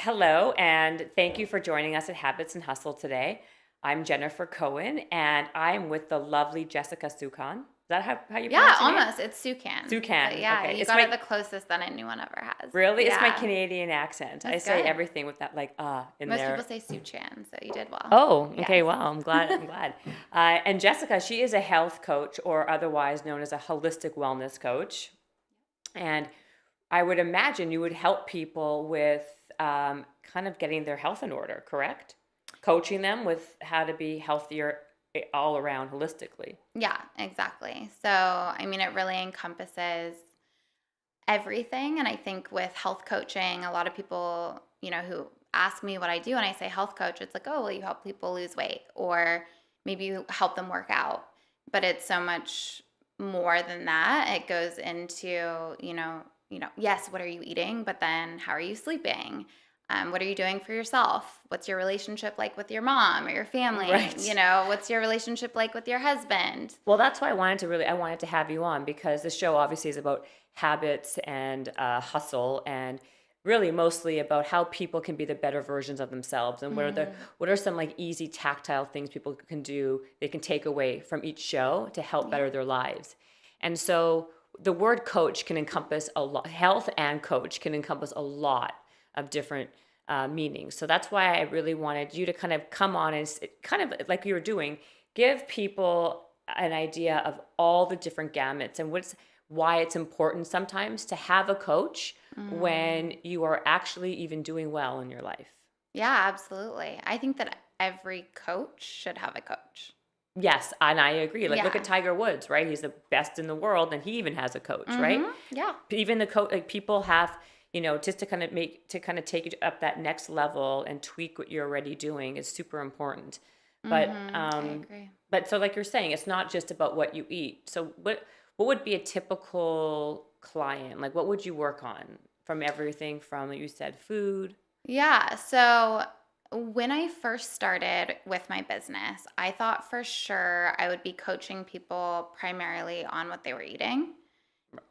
Hello, and thank you for joining us at Habits and Hustle today. I'm Jennifer Cohen, and I'm with the lovely Jessica Suchan. Is that how you Yeah, pronounce your name? almost. It's Sucan. But Suchan. yeah, Okay, you it's got it my the closest that anyone ever has. really it's my Yeah, Canadian accent. I that's say good. everything with that in Most people there. say Suchan, so you did well. Oh, okay. Yes. Well, I'm glad. I'm glad. And Jessica, she is a health coach, or otherwise known as a holistic wellness coach. And I would imagine you would help people with kind of getting their health in order, correct? Coaching them with how to be healthier all around holistically. Yeah, exactly. So, I mean, it really encompasses everything. And I think with health coaching, a lot of people, who ask me what I do and I say health coach, it's like, oh, well, you help people lose weight or maybe you help them work out. But it's so much more than that. It goes into, yes, what are you eating? But then how are you sleeping? What are you doing for yourself? What's your relationship like with your mom or your family? Right. What's your relationship like with your husband? Well, that's why I wanted to have you on because the show obviously is about habits and hustle and really mostly about how people can be the better versions of themselves and Mm, what are some like easy tactile things people can do they can take away from each show to help yeah. better their lives. And so the word coach can encompass a lot, health and coach can encompass a lot of different meanings. So that's why I really wanted you to kind of come on and kind of like you were doing, give people an idea of all the different gamuts and why it's important sometimes to have a coach when Mm. you are actually even doing well in your life. Yeah, absolutely. I think that every coach should have a coach. Yes, and I agree. Like look at Yeah. Tiger Woods, right? He's the best in the world and he even has a coach, right? Mm-hmm. Yeah. Even the coach, like people have, just to kind of take it up that next level and tweak what you're already doing is super important. But Mm-hmm. I agree. so like you're saying, it's not just about what you eat. So what would be a typical client? Like what would you work on from everything from like you said food? Yeah. So when I first started with my business, I thought for sure I would be coaching people primarily on what they were eating.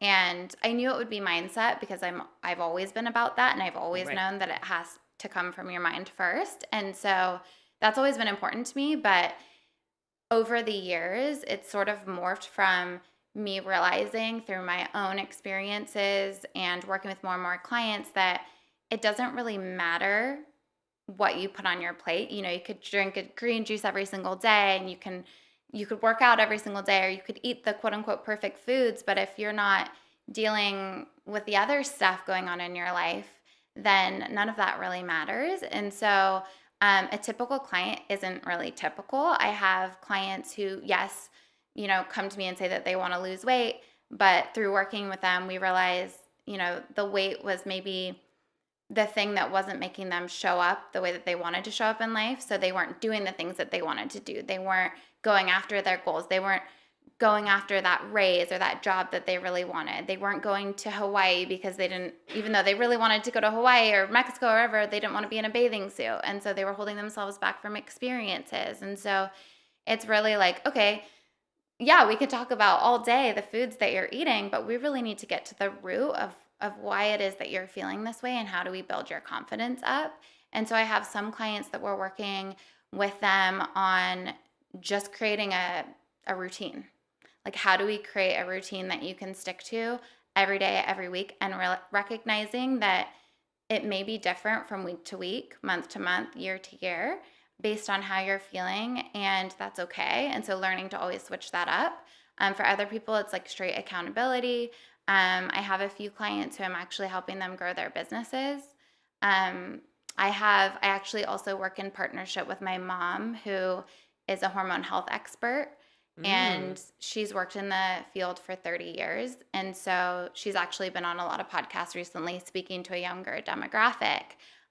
And I knew it would be mindset because I've always been about that and I've always Right. known that it has to come from your mind first. And so that's always been important to me, but over the years, it's sort of morphed from me realizing through my own experiences and working with more and more clients that it doesn't really matter what you put on your plate. You could drink a green juice every single day and you could work out every single day or you could eat the quote unquote perfect foods, but if you're not dealing with the other stuff going on in your life, then none of that really matters. And so a typical client isn't really typical. I have clients who, yes, come to me and say that they want to lose weight, but through working with them, we realize, the weight was maybe the thing that wasn't making them show up the way that they wanted to show up in life. So they weren't doing the things that they wanted to do. They weren't going after their goals. They weren't going after that raise or that job that they really wanted. They weren't going to Hawaii because they didn't, even though they really wanted to go to Hawaii or Mexico or wherever, they didn't want to be in a bathing suit. And so they were holding themselves back from experiences. And so it's really like, okay, yeah, we could talk about all day the foods that you're eating, but we really need to get to the root of why it is that you're feeling this way and how do we build your confidence up. And so I have some clients that we're working with them on just creating a routine. Like, how do we create a routine that you can stick to every day, every week, and recognizing that it may be different from week to week, month to month, year to year, based on how you're feeling, and that's okay. And so, learning to always switch that up. For other people, it's like straight accountability. I have a few clients who I'm actually helping them grow their businesses. Um, I actually also work in partnership with my mom, who is a hormone health expert, Mm. and she's worked in the field for 30 years. And so she's actually been on a lot of podcasts recently speaking to a younger demographic.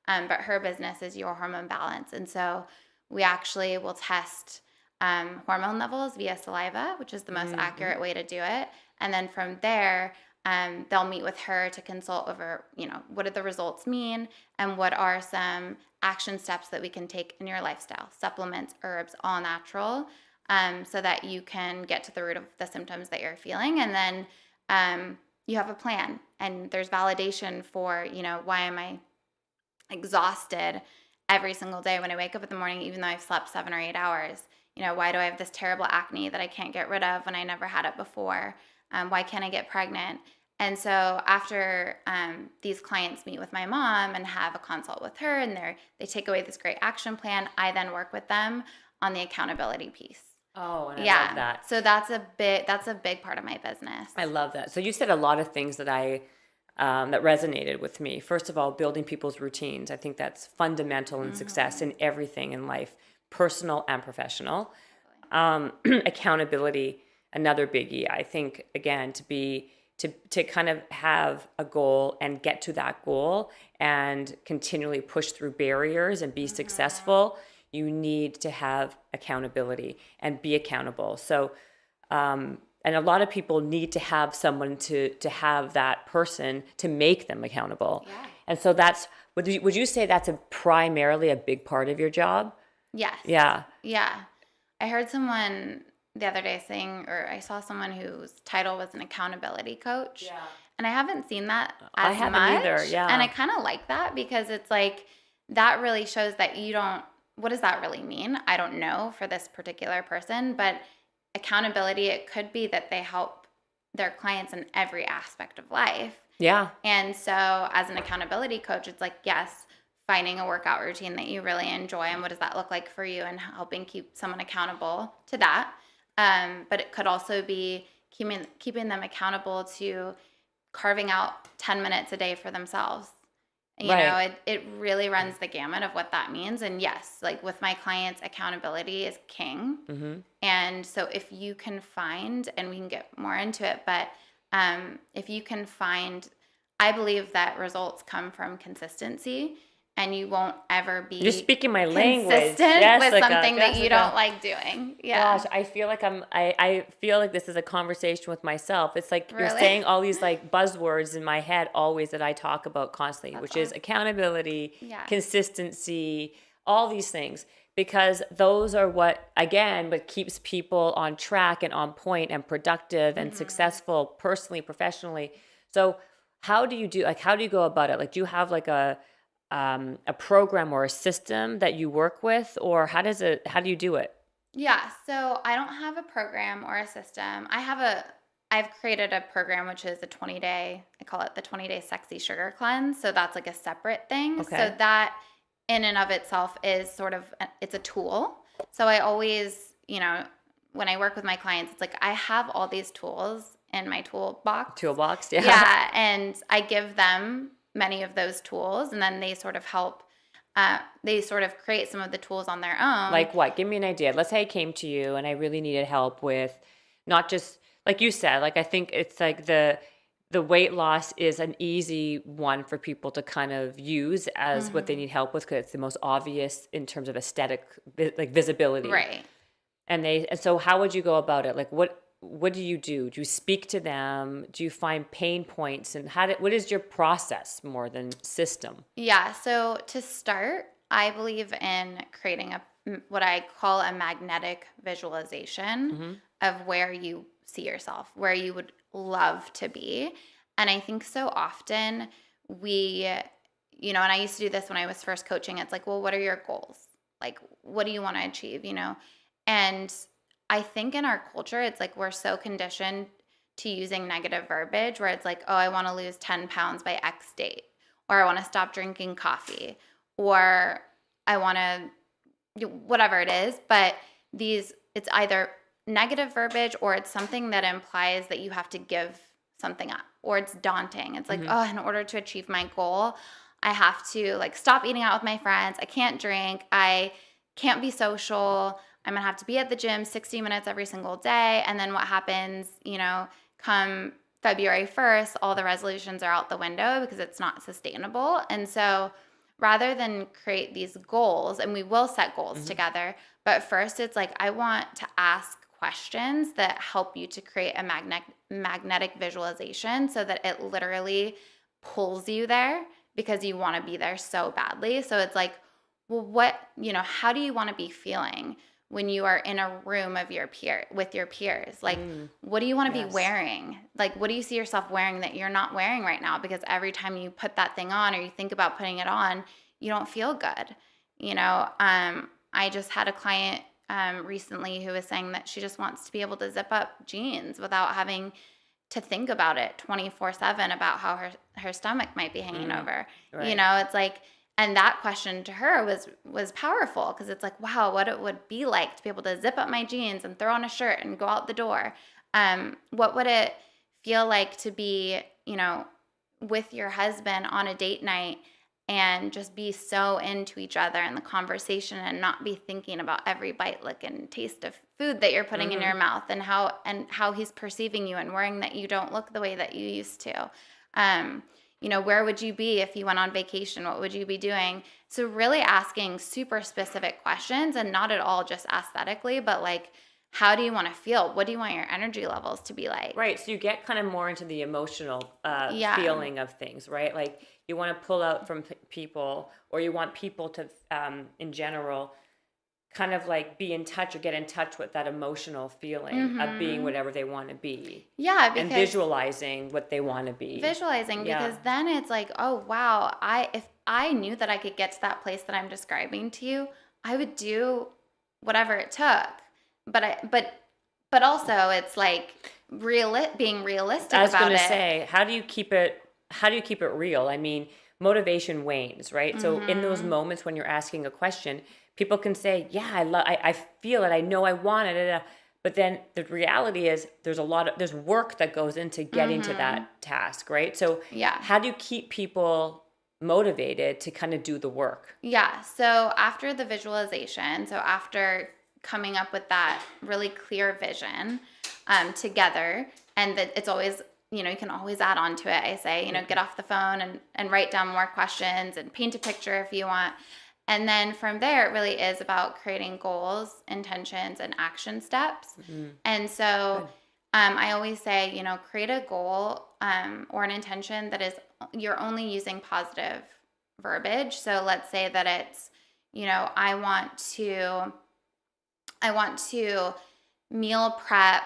But her business is Your Hormone Balance. And so we actually will test hormone levels via saliva, which is the most Hmm. accurate way to do it. And then from there, they'll meet with her to consult over, what do the results mean and what are some action steps that we can take in your lifestyle, supplements, herbs, all natural, so that you can get to the root of the symptoms that you're feeling. And then you have a plan and there's validation for, why am I exhausted every single day when I wake up in the morning, even though I've slept 7 or 8 hours. Why do I have this terrible acne that I can't get rid of when I never had it before? Why can't I get pregnant? And so after these clients meet with my mom and have a consult with her, and they take away this great action plan, I then work with them on the accountability piece. Oh, and I love Yeah. that. So that's a big part of my business. I love that. So you said a lot of things that that resonated with me. First of all, building people's routines. I think that's fundamental in success in everything in life, personal and professional. Accountability, another biggie. I think again to kind of have a goal and get to that goal and continually push through barriers and be successful, you need to have accountability and be accountable. So, and a lot of people need to have someone to have that person to make them accountable. Yeah. And so would you say that's primarily a big part of your job? Yes. Yeah. Yeah. I heard someone the other day saying, or I saw someone whose title was an accountability coach. Yeah. And I haven't seen that I as haven't much. either, yeah. And I kind of like that because it's like, that really shows that what does that really mean? I don't know for this particular person, but accountability, it could be that they help their clients in every aspect of life. Yeah. And so as an accountability coach, it's like, yes, finding a workout routine that you really enjoy and what does that look like for you and helping keep someone accountable to that. But it could also be keeping them accountable to carving out 10 minutes a day for themselves. It really runs the gamut of what that means. And yes, like with my clients, accountability is king. Mm-hmm. And so if you can find, and we can get more into it, but if you can find, I believe that results come from consistency. And you won't ever be You're speaking my language. consistent Yes, with something that you don't like doing. Yeah. Gosh, I feel like I feel like this is a conversation with myself. It's like you're Really? saying all these like buzzwords in my head always that I talk about constantly, That's which is awesome. accountability, Yeah. consistency, all these things. Because those are what keeps people on track and on point and productive and successful personally, professionally. So how do you go about it? Like, do you have like a program or a system that you work with, or how do you do it? Yeah. So I don't have a program or a system. I've created a program, which is a 20-day, I call it the 20-day sexy sugar cleanse. So that's like a separate thing. Okay. So that in and of itself is it's a tool. So I always, when I work with my clients, it's like I have all these tools in my toolbox. Yeah. Yeah. And I give them many of those tools, and then they sort of help, they sort of create some of the tools on their own. Like what? Give me an idea. Let's say I came to you and I really needed help with not just, like you said, like I think it's like the weight loss is an easy one for people to kind of use as what they need help with because it's the most obvious in terms of aesthetic, like visibility. Right. And so how would you go about it? Like what do you do? Do you speak to them? Do you find pain points? And what is your process more than system? Yeah. So to start, I believe in creating what I call a magnetic visualization of where you see yourself, where you would love to be. And I think so often and I used to do this when I was first coaching. It's like, well, what are your goals? Like, what do you want to achieve? And I think in our culture, it's like we're so conditioned to using negative verbiage where it's like, oh, I want to lose 10 pounds by X date, or I want to stop drinking coffee, or I want to, whatever it is. But it's either negative verbiage or it's something that implies that you have to give something up, or it's daunting. It's like, oh, in order to achieve my goal, I have to like stop eating out with my friends. I can't drink. I can't be social. I'm going to have to be at the gym 60 minutes every single day. And then what happens, come February 1st, all the resolutions are out the window because it's not sustainable. And so rather than create these goals, and we will set goals together, but first it's like I want to ask questions that help you to create a magnetic visualization so that it literally pulls you there because you want to be there so badly. So it's like, well, how do you want to be feeling when you are in a room with your peers? Like, what do you want to be wearing? Like, what do you see yourself wearing that you're not wearing right now? Because every time you put that thing on or you think about putting it on, you don't feel good. I just had a client recently who was saying that she just wants to be able to zip up jeans without having to think about it 24/7 about how her stomach might be hanging over. Right. It's like, and that question to her was powerful, because it's like, wow, what it would be like to be able to zip up my jeans and throw on a shirt and go out the door. What would it feel like to be, with your husband on a date night and just be so into each other and the conversation, and not be thinking about every bite, lick, and taste of food that you're putting in your mouth, and how he's perceiving you and worrying that you don't look the way that you used to. Where would you be if you went on vacation? What would you be doing? So really asking super specific questions, and not at all just aesthetically, but like, how do you want to feel? What do you want your energy levels to be like? Right. So you get kind of more into the emotional Yeah. feeling of things, right? Like you want to pull out from people, or you want people to, in general, kind of like be in touch or get in touch with that emotional feeling of being whatever they want to be. Yeah, And visualizing what they want to be. Visualizing, Yeah. because then it's like, oh wow, if I knew that I could get to that place that I'm describing to you, I would do whatever it took. But also it's like being realistic I was about going to it. say, how do you keep it real? I mean, motivation wanes, right? So in those moments when you're asking a question, people can say, yeah, I feel it. I know I want it. But then the reality is there's work that goes into getting to that task, right? So Yeah. how do you keep people motivated to kind of do the work? Yeah. So after the visualization, so after coming up with that really clear vision together, and that it's always, you can always add on to it. I say, get off the phone and write down more questions and paint a picture if you want. And then from there, it really is about creating goals, intentions, and action steps. And so I always say, create a goal or an intention that is, you're only using positive verbiage. So let's say that it's, I want to meal prep,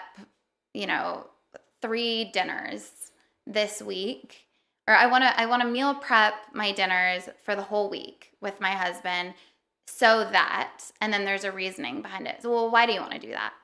3 dinners this week, or I want to meal prep my dinners for the whole week with my husband, so that, and then there's a reasoning behind it. So, well, why do you want to do that?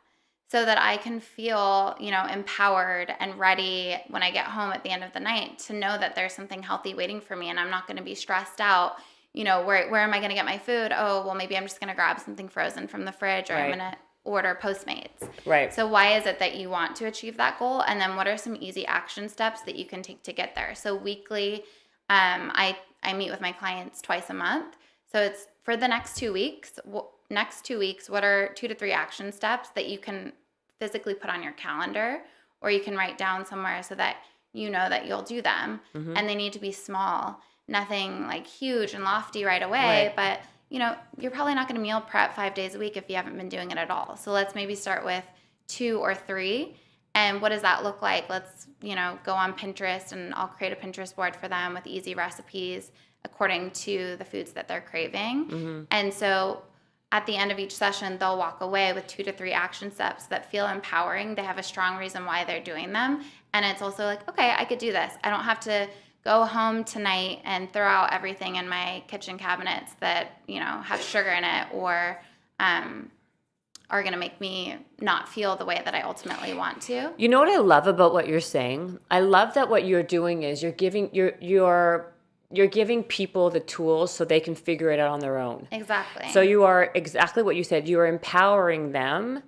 So that I can feel, empowered and ready when I get home at the end of the night, to know that there's something healthy waiting for me, and I'm not going to be stressed out. Where am I going to get my food? Oh, well, maybe I'm just going to grab something frozen from the fridge, or I'm going to order Postmates. Right. So why is it that you want to achieve that goal? And then what are some easy action steps that you can take to get there? So weekly, I meet with my clients twice a month. So it's for the next 2 weeks. What are 2 to 3 action steps that you can physically put on your calendar, or you can write down somewhere, so that you know that you'll do them. And they need to be small, nothing like huge and lofty right away. But you're probably not going to meal prep 5 days a week if you haven't been doing it at all. So let's maybe start with 2 or 3. And what does that look like? Let's, go on Pinterest, and I'll create a Pinterest board for them with easy recipes according to the foods that they're craving. And so at the end of each session, they'll walk away with 2 to 3 action steps that feel empowering. They have a strong reason why they're doing them. And it's also like, okay, I could do this. I don't have to go home tonight and throw out everything in my kitchen cabinets that, have sugar in it, or are going to make me not feel the way that I ultimately want to. You know what I love about what you're saying? I love that what you're doing is you're giving people the tools so they can figure it out on their own. Exactly. So you are exactly what you said. You are empowering them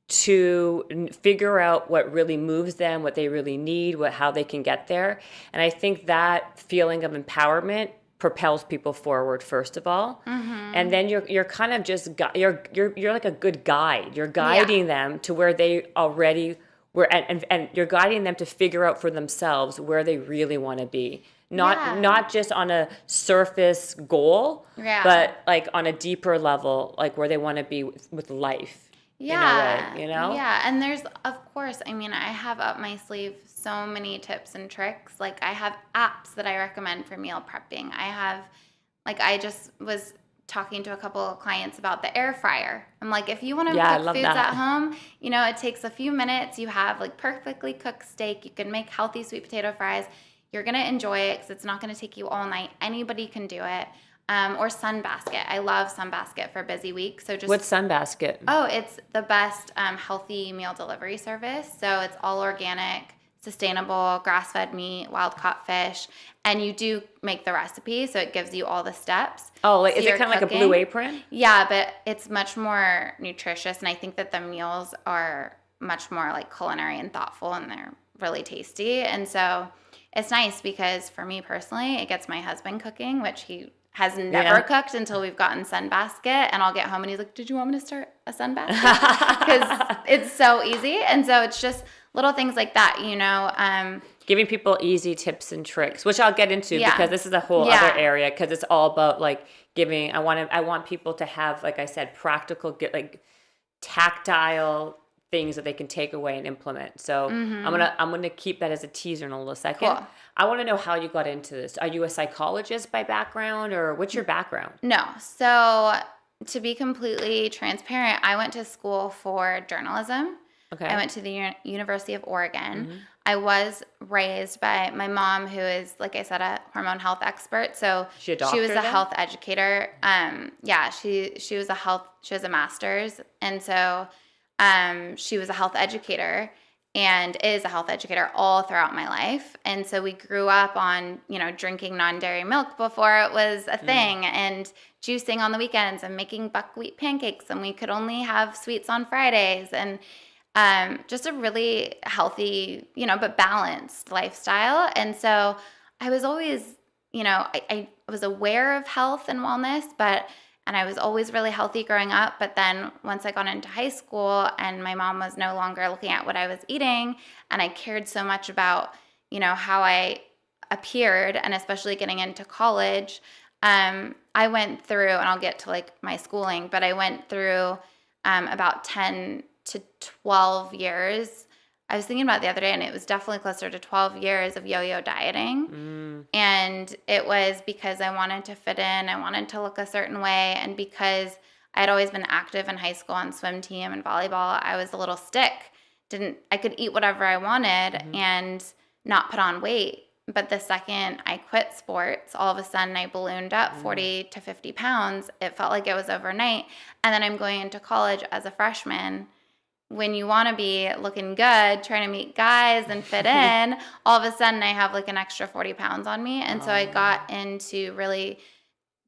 to figure out what really moves them, what they really need, how they can get there. And I think that feeling of empowerment propels people forward, first of all. And then you're kind of just you're like a good guide. You're guiding them to where they already were, and you're guiding them to figure out for themselves where they really want to be. Not just on a surface goal, but like on a deeper level, like where they want to be with life. In a way, Yeah, and there's, of course, I have up my sleeve so many tips and tricks. Like, I have apps that I recommend for meal prepping. I just was talking to a couple of clients about the air fryer. I'm like, if you want to cook foods at home, it takes a few minutes. You have like perfectly cooked steak. You can make healthy sweet potato fries. You're going to enjoy it because it's not going to take you all night. Anybody can do it. or Sunbasket. I love Sunbasket for busy weeks. So just What's Sunbasket? Oh, it's the best healthy meal delivery service. So it's all organic, sustainable, grass-fed meat, wild-caught fish, and you do make the recipe, so it gives you all the steps. Oh, like, So is it you're kind of like a cooking. Blue Apron? Yeah, but it's much more nutritious, and I think that the meals are much more like culinary and thoughtful, and they're really tasty. And so it's nice because for me personally, it gets my husband cooking, which he has never cooked until we've gotten Sunbasket, and I'll get home and he's like, "Did you want me to start a Sunbasket?" Because it's so easy. And so it's just little things like that, you know. Giving people easy tips and tricks, which I'll get into Yeah. because this is a whole Yeah. other area, because it's all about like giving. I want people to have, like I said, practical, like tactile things that they can take away and implement. So I'm gonna keep that as a teaser in a little second. Cool. I want to know how you got into this. Are you a psychologist by background, or what's your background? No. So to be completely transparent, I went to school for journalism. Okay. I went to the University of Oregon. I was raised by my mom, who is, like I said, a hormone health expert. So She a doctor was a then? health educator. Yeah, she was she has a master's, and so she was a health educator and is a health educator all throughout my life. And so we grew up on, you know, drinking non-dairy milk before it was a thing, and juicing on the weekends and making buckwheat pancakes, and we could only have sweets on Fridays, and just a really healthy, you know, but balanced lifestyle. And so I was always, you know, I was aware of health and wellness, and I was always really healthy growing up. But then once I got into high school and my mom was no longer looking at what I was eating, and I cared so much about, you know, how I appeared, and especially getting into college, I went through, and I'll get to like my schooling, but I went through about 10 to 12 years. I was thinking about it the other day, and it was definitely closer to 12 years of yo-yo dieting. And it was because I wanted to fit in, I wanted to look a certain way, and because I had always been active in high school on swim team and volleyball, I was a little stick. I could eat whatever I wanted and not put on weight. But the second I quit sports, all of a sudden I ballooned up 40 to 50 pounds. It felt like it was overnight. And then I'm going into college as a freshman. When you want to be looking good, trying to meet guys and fit in, all of a sudden I have like an extra 40 pounds on me. And so I got into really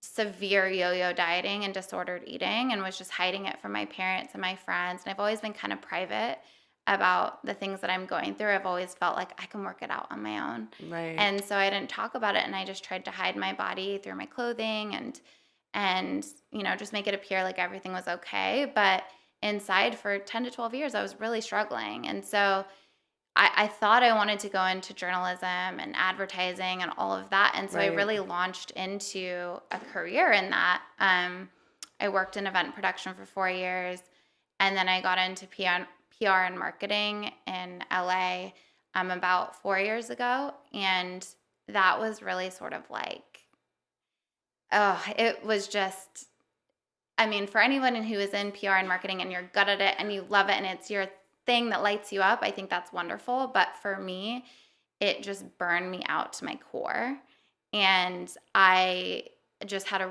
severe yo-yo dieting and disordered eating, and was just hiding it from my parents and my friends. And I've always been kind of private about the things that I'm going through. I've always felt like I can work it out on my own. Right. And so I didn't talk about it, and I just tried to hide my body through my clothing and you know, just make it appear like everything was okay. But inside for 10 to 12 years, I was really struggling. And so I thought I wanted to go into journalism and advertising and all of that. And so I really launched into a career in that. I worked in event production for 4 years, and then I got into PR and marketing in LA about 4 years ago. And that was really sort of like, it was just, I mean, for anyone who is in PR and marketing and you're good at it and you love it and it's your thing that lights you up, I think that's wonderful. But for me, it just burned me out to my core. And I just had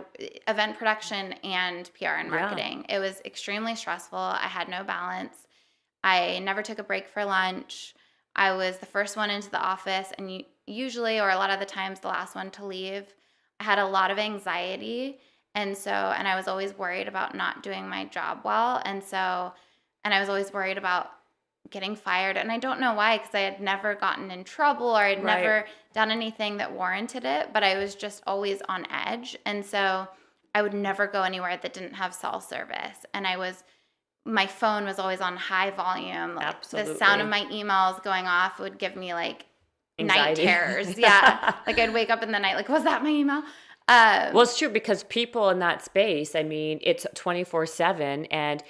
event production and PR and marketing. It was extremely stressful. I had no balance. I never took a break for lunch. I was the first one into the office, and usually, or a lot of the times, the last one to leave. I had a lot of anxiety. And I was always worried about not doing my job well. And I was always worried about getting fired. And I don't know why, because I had never gotten in trouble, or I'd never done anything that warranted it, but I was just always on edge. And so I would never go anywhere that didn't have cell service. And my phone was always on high volume. Like Absolutely. the sound of my emails going off would give me like Anxiety. night terrors. Yeah. Like I'd wake up in the night, like, was that my email? Well, it's true, because people in that space, I mean, it's 24/7, and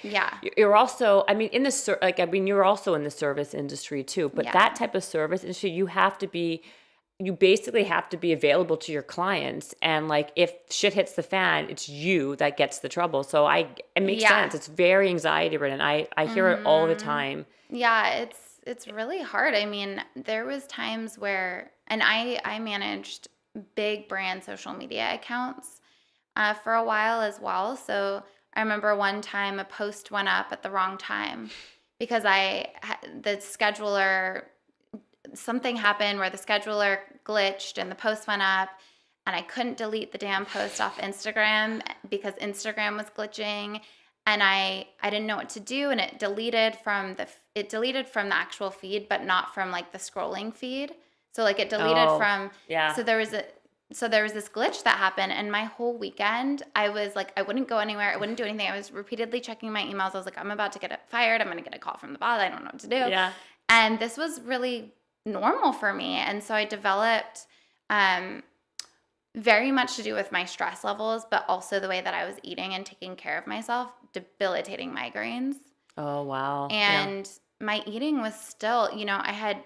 you're also, I mean, you're also in the service industry too, but that type of service industry, you basically have to be available to your clients, and like if shit hits the fan, it's you that gets the trouble. So it makes sense. It's very anxiety ridden. I hear it all the time. Yeah, it's really hard. I mean, there was times where, and I managed big brand social media accounts. for a while as well. So I remember one time a post went up at the wrong time because the scheduler, something happened where the scheduler glitched and the post went up, and I couldn't delete the damn post off Instagram because Instagram was glitching, and I didn't know what to do, and it deleted from the actual feed, but not from like the scrolling feed. So like it deleted from yeah. So there was this glitch that happened, and my whole weekend I was like, I wouldn't go anywhere, I wouldn't do anything. I was repeatedly checking my emails. I was like, I'm about to get fired. I'm going to get a call from the boss. I don't know what to do. Yeah. And this was really normal for me, and so I developed very much to do with my stress levels, but also the way that I was eating and taking care of myself, debilitating migraines. Oh, wow. And my eating was still, I had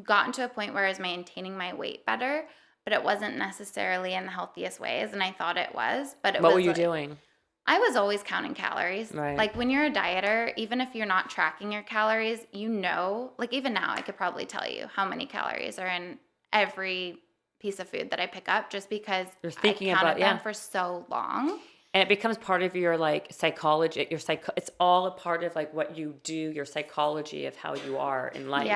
gotten to a point where I was maintaining my weight better, but it wasn't necessarily in the healthiest ways, and I thought it was. But what were you doing? I was always counting calories. Right. Like when you're a dieter, even if you're not tracking your calories, like even now I could probably tell you how many calories are in every piece of food that I pick up, just because You're thinking I counted about them for so long. And it becomes part of your like psychology, it's all a part of like what you do, your psychology of how you are in life,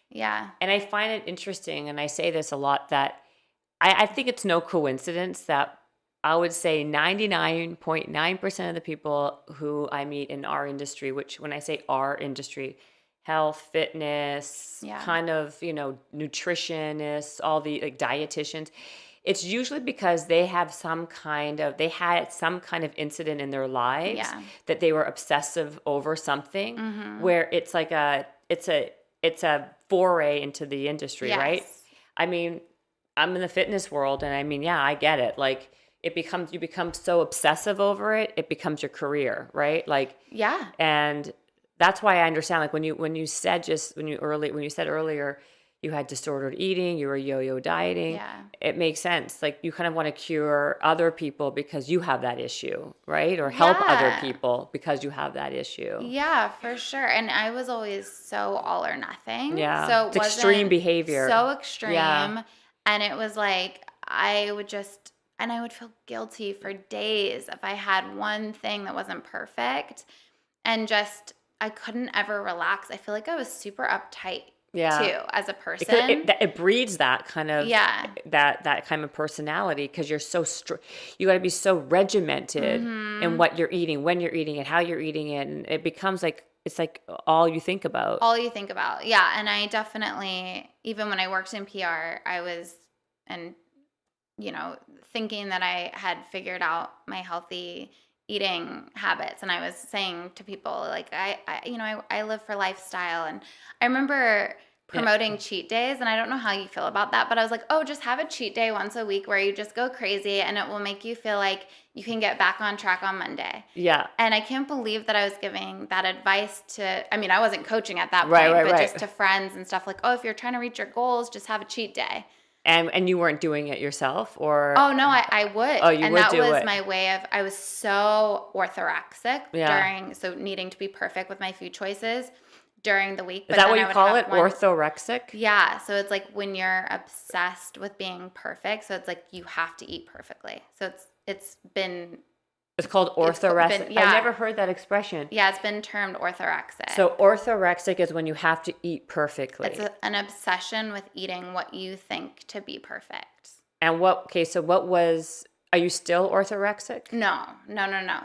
Yeah. And I find it interesting, and I say this a lot, that I think it's no coincidence that I would say 99.9% of the people who I meet in our industry, which when I say our industry, health, fitness, kind of, nutritionists, all the like dietitians, it's usually because they had some kind of incident in their lives that they were obsessive over something, where it's like it's a foray into the industry, right? I mean, I'm in the fitness world, and I mean, I get it. Like you become so obsessive over it, it becomes your career, right? Like, and that's why I understand, like when you said earlier, you had disordered eating, you were yo-yo dieting. It makes sense. Like you kind of want to cure other people because you have that issue, right? Or help other people because you have that issue. Yeah, for sure. And I was always so all or nothing. Yeah. So it's extreme behavior. So extreme. Yeah. And it was like I would feel guilty for days if I had one thing that wasn't perfect, and I couldn't ever relax. I feel like I was super uptight too as a person. It breeds that kind of that kind of personality, because you're so you got to be so regimented in what you're eating, when you're eating it, how you're eating it, and it becomes like it's like all you think about. Yeah. And I definitely, even when I worked in PR, I was thinking that I had figured out my healthy eating habits, and I was saying to people like I live for lifestyle, and I remember promoting cheat days, and I don't know how you feel about that, but I was like, oh, just have a cheat day once a week where you just go crazy, and it will make you feel like you can get back on track on Monday. And I can't believe that I was giving that advice I wasn't coaching at that point, but just to friends and stuff, like, oh, if you're trying to reach your goals, just have a cheat day. And you weren't doing it yourself, or? Oh no, I would. Oh, you and would that do was it. my way of. I was so orthorexic so needing to be perfect with my food choices during the week. Is that what you call it? Orthorexic? Yeah. So it's like when you're obsessed with being perfect. So it's like you have to eat perfectly. So it's called orthorexic. I never heard that expression. Yeah, it's been termed orthorexic. So orthorexic is when you have to eat perfectly. It's an obsession with eating what you think to be perfect. And are you still orthorexic? No.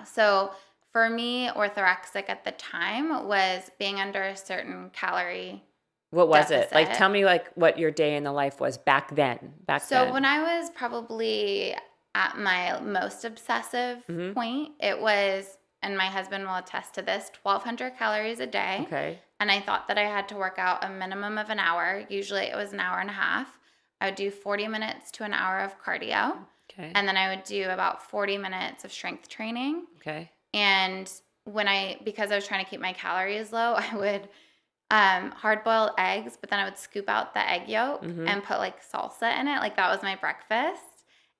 So for me, orthorexic at the time was being under a certain calorie What was deficit. it? Like, tell me like what your day in the life was back then. So when I was probably at my most obsessive point, it was, and my husband will attest to this, 1,200 calories a day. Okay. And I thought that I had to work out a minimum of an hour. Usually it was an hour and a half. I would do 40 minutes to an hour of cardio. Okay. And then I would do about 40 minutes of strength training. Okay. And because I was trying to keep my calories low, I would hard-boiled eggs, but then I would scoop out the egg yolk and put like salsa in it. Like that was my breakfast.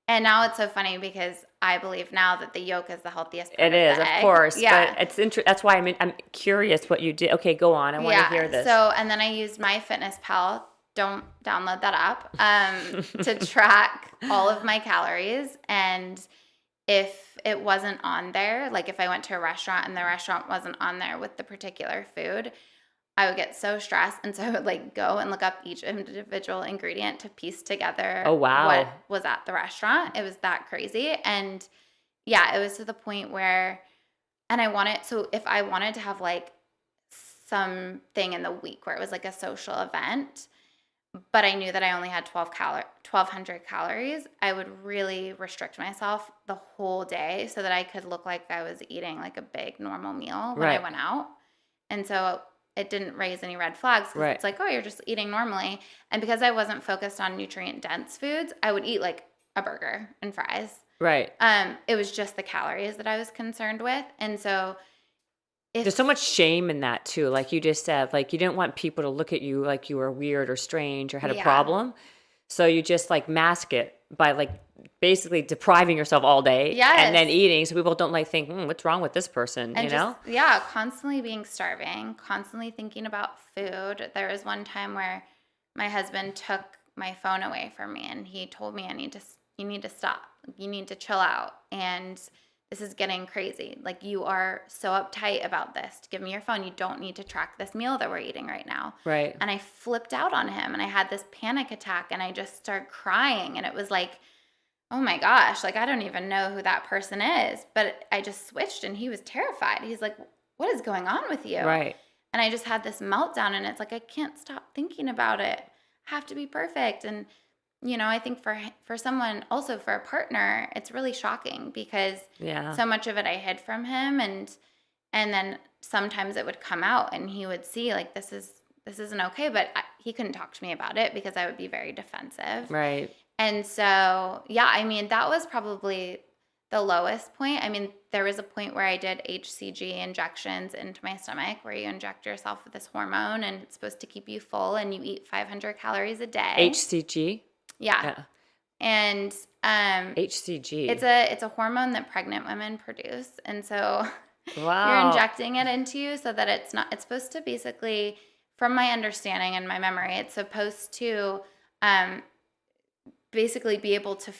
And now it's so funny because I believe now that the yolk is the healthiest part of the egg. It is, of course. Yeah. But it's that's why I'm curious what you did. Okay, go on. I want to hear this. So, and then I used MyFitnessPal. Don't download that app, to track all of my calories. And if it wasn't on there, like if I went to a restaurant and the restaurant wasn't on there with the particular food, I would get so stressed. And so I would like go and look up each individual ingredient to piece together Oh, what wow. was at the restaurant. It was that crazy. And yeah, it was to the point where, and I wanted, so if I wanted to have like something in the week where it was like a social event, but I knew that I only had 1,200 calories, I would really restrict myself the whole day so that I could look like I was eating like a big normal meal when I Right. went out. And so it didn't raise any red flags because Right. it's like, oh, you're just eating normally. And because I wasn't focused on nutrient dense foods, I would eat like a burger and fries. Right. It was just the calories that I was concerned with. And so There's so if, much shame in that too. Like you just said, like you didn't want people to look at you like you were weird or strange or had a yeah, problem. So you just like mask it by like basically depriving yourself all day and yes. then eating so people don't like think, what's wrong with this person, And you just, know? yeah, constantly being starving, constantly thinking about food. There was one time where my husband took my phone away from me and he told me, you need to stop. You need to chill out. And this is getting crazy. Like, you are so uptight about this. Give me your phone. You don't need to track this meal that we're eating right now. Right. And I flipped out on him and I had this panic attack and I just started crying. And it was like, oh my gosh, like I don't even know who that person is. But I just switched and he was terrified. He's like, what is going on with you? Right. And I just had this meltdown and it's like, I can't stop thinking about it. I have to be perfect. And, I think for someone, also for a partner, it's really shocking because Yeah. so much of it I hid from him. And then sometimes it would come out and he would see like, this isn't okay. But he couldn't talk to me about it because I would be very defensive. Right. And so, yeah, I mean, that was probably the lowest point. I mean, there was a point where I did HCG injections into my stomach where you inject yourself with this hormone and it's supposed to keep you full and you eat 500 calories a day. HCG. Yeah. Yeah. And HCG. it's a hormone that pregnant women produce. And so you're Wow. injecting it into you so that it's supposed to basically, from my understanding and my memory, it's supposed to basically be able to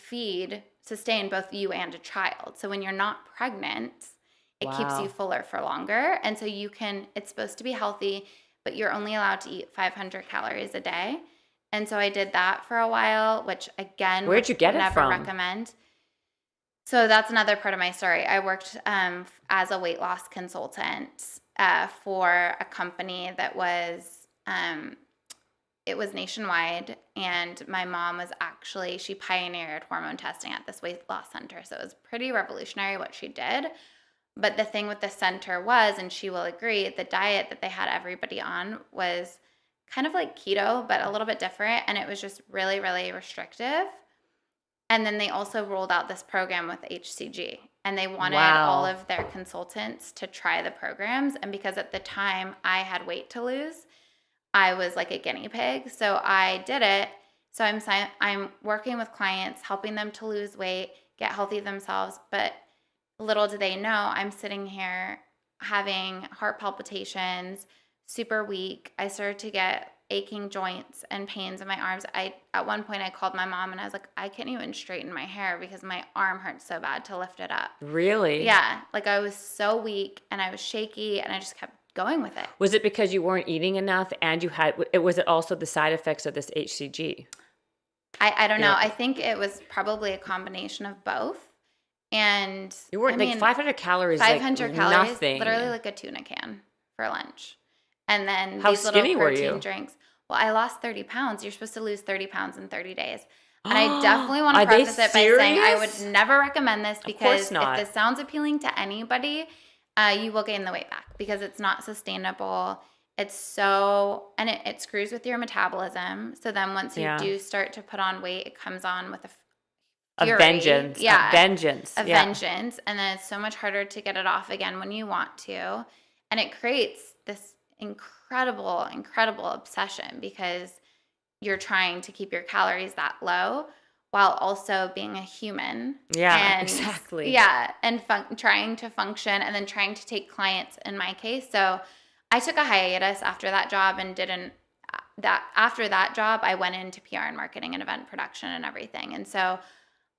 sustain both you and a child. So when you're not pregnant, it keeps Wow. you fuller for longer. And so it's supposed to be healthy, but you're only allowed to eat 500 calories a day. And so I did that for a while, which again, Where'd you get it never from? recommend. So that's another part of my story. I worked as a weight loss consultant for a company that was it was nationwide, and my mom was she pioneered hormone testing at this weight loss center. So it was pretty revolutionary what she did. But the thing with the center was, and she will agree, the diet that they had everybody on was kind of like keto, but a little bit different. And it was just really, really restrictive. And then they also rolled out this program with HCG. And they wanted all Wow. of their consultants to try the programs. And because at the time I had weight to lose, I was like a guinea pig. So I did it. So I'm working with clients, helping them to lose weight, get healthy themselves. But little do they know, I'm sitting here having heart palpitations, super weak. I started to get aching joints and pains in my arms. At one point I called my mom and I was like, I can't even straighten my hair because my arm hurts so bad to lift it up. Really? Yeah, like I was so weak and I was shaky and I just kept going with it. Was it because you weren't eating enough and was it also the side effects of this HCG? I don't know. Yeah. I think it was probably a combination of both. And You weren't I like mean, 500 calories, 500 like calories, nothing. literally like a tuna can for lunch. And then How these little skinny were protein you? drinks. Well, I lost 30 pounds. You're supposed to lose 30 pounds in 30 days. And I definitely want to Are they preface it by saying I would serious? never recommend this Of because course if not. this sounds appealing to anybody, you will gain the weight back because it's not sustainable. And it screws with your metabolism. So then once you Yeah. do start to put on weight, it comes on with A fury. vengeance. Yeah. A vengeance. A Yeah. vengeance. And then it's so much harder to get it off again when you want to. And it creates this incredible, incredible obsession because you're trying to keep your calories that low while also being a human. Yeah, And exactly. yeah, and trying to function and then trying to take clients in my case. So I took a hiatus after that job and after that job I went into PR and marketing and event production and everything. And so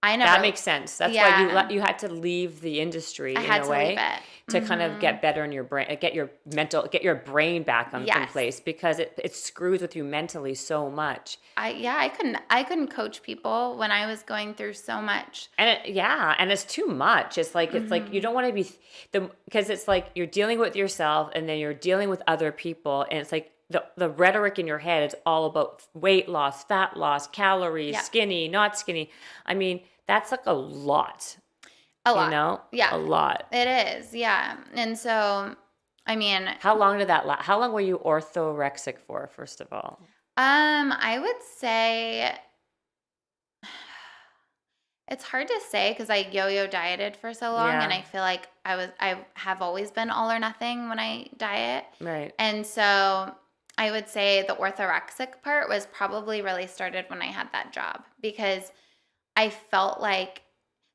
I never That makes sense. That's why yeah, you had to leave the I industry in had a to leave way it. to kind of get better in your brain, get your brain back in Yes. place because it screws with you mentally so much. I couldn't coach people when I was going through so much. And it's too much. It's like you Mhm. don't want to be because it's like you're dealing with yourself and then you're dealing with other people, and it's like the rhetoric in your head is all about weight loss, fat loss, calories, Yeah, skinny, not skinny. I mean, that's like a lot, a lot. Yeah, a lot. it is. Yeah. And so, I mean, How long did that last? How long were you orthorexic for, first of all? I would say it's hard to say because I yo-yo dieted for so long, and Yeah, I feel like I have always been all or nothing when I diet. right. And so I would say the orthorexic part was probably really started when I had that job, because I felt like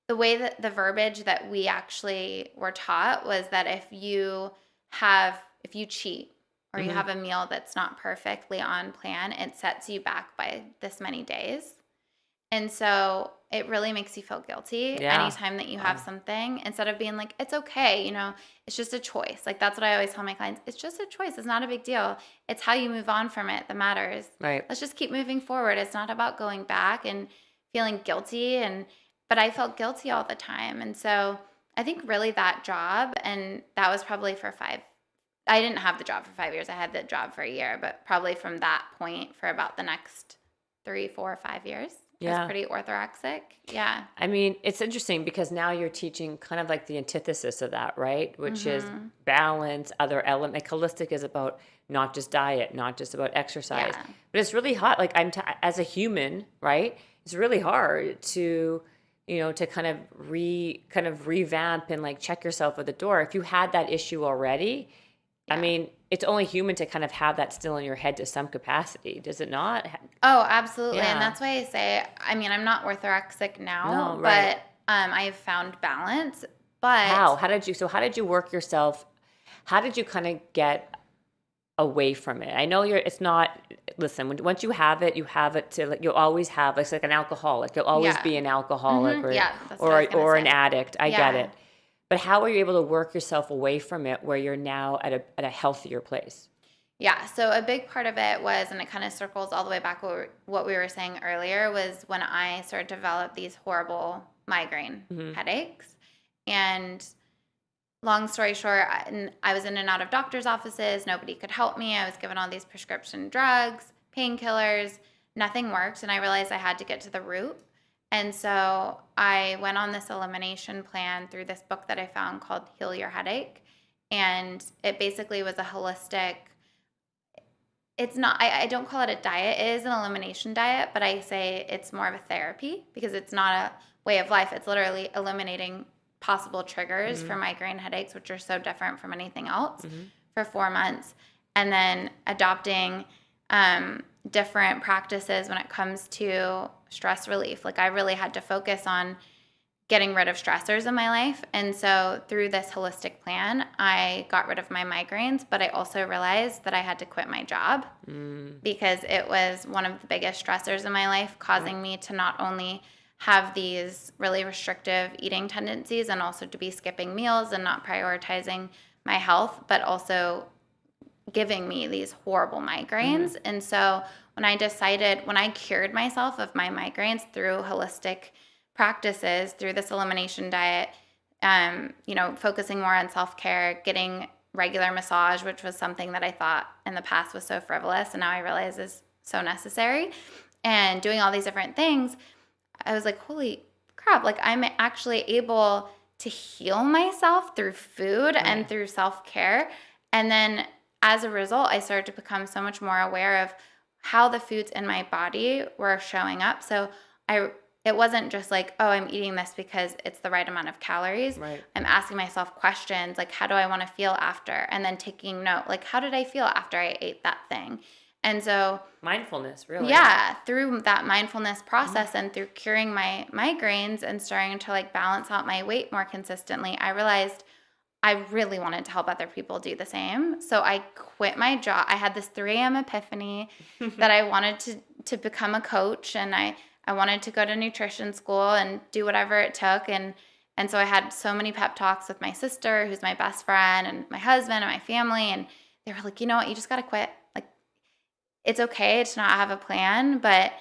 the way that the verbiage that we actually were taught was that if you cheat or you Hmm. have a meal that's not perfectly on plan, it sets you back by this many days. And so it really makes you feel guilty Yeah. anytime that you have Wow. something, instead of being like, it's okay, it's just a choice. Like, that's what I always tell my clients. It's just a choice. It's not a big deal. It's how you move on from it that matters. Right. Let's just keep moving forward. It's not about going back and feeling guilty. But I felt guilty all the time. And so I think really that job, and that was probably I didn't have the job for 5 years. I had the job for a year, but probably from that point for about the next 3, 4, 5 years. I was Yeah. pretty orthorexic. Yeah. I mean, it's interesting because now you're teaching kind of like the antithesis of that, right? Which is Mhm. balance, other element. Like holistic is about not just diet, not just about exercise, Yeah. but it's really hard. Like as a human, right? It's really hard to, to kind of revamp and like check yourself at the door. If you had that issue already, I Yeah. mean, it's only human to kind of have that still in your head to some capacity, does it not? Oh, absolutely. And Yeah. that's why I say, I mean, I'm not orthorexic No, now, right. but I have found balance. But How did you work yourself? How did you kind of get away from it? I know it's not, listen, once you have it to, like, you'll always have, it's like an alcoholic. You'll always yeah. be an alcoholic Yeah, that's what I was going to or an say. addict. I get Yeah. it. But how are you able to work yourself away from it where you're now at a healthier place? Yeah, so a big part of it was, and it kind of circles all the way back what we were saying earlier, was when I started to develop these horrible migraine Hmm. headaches. And long story short, I was in and out of doctor's offices. Nobody could help me. I was given all these prescription drugs, painkillers. Nothing worked. And I realized I had to get to the root. And so I went on this elimination plan through this book that I found called Heal Your Headache. And it basically was a holistic, it's not, I don't call it a diet. It is an elimination diet, but I say it's more of a therapy because it's not a way of life. It's literally eliminating possible triggers Hmm. for migraine headaches, which are so different from anything else, Hmm. for 4 months. And then adopting different practices when it comes to stress relief. Like, I really had to focus on getting rid of stressors in my life. And so through this holistic plan, I got rid of my migraines, but I also realized that I had to quit my job Mm. because it was one of the biggest stressors in my life, Right. causing me to not only have these really restrictive eating tendencies and also to be skipping meals and not prioritizing my health, but also giving me these horrible Hmm. migraines. And so when I cured myself of my migraines through holistic practices, through this elimination diet, focusing more on self-care, getting regular massage, which was something that I thought in the past was so frivolous and now I realize is so necessary, and doing all these different things, I was like, holy crap, like, I'm actually able to heal myself through food and Right. through self-care. And then as a result, I started to become so much more aware of how the foods in my body were showing up. So I it wasn't just like, oh, I'm eating this because it's the right amount of calories. Right. I'm asking myself questions like, how do I want to feel after? And then taking note, like, how did I feel after I ate that thing? And so Mindfulness, really. yeah, through that mindfulness Mhm. process and through curing my migraines and starting to like balance out my weight more consistently, I realized I really wanted to help other people do the same. So I quit my job. I had this 3 a.m. epiphany that I wanted to become a coach, and I wanted to go to nutrition school and do whatever it took. And so I had so many pep talks with my sister, who's my best friend, and my husband and my family. And they were like, you know what? You just got to quit. Like, it's okay to not have a plan, but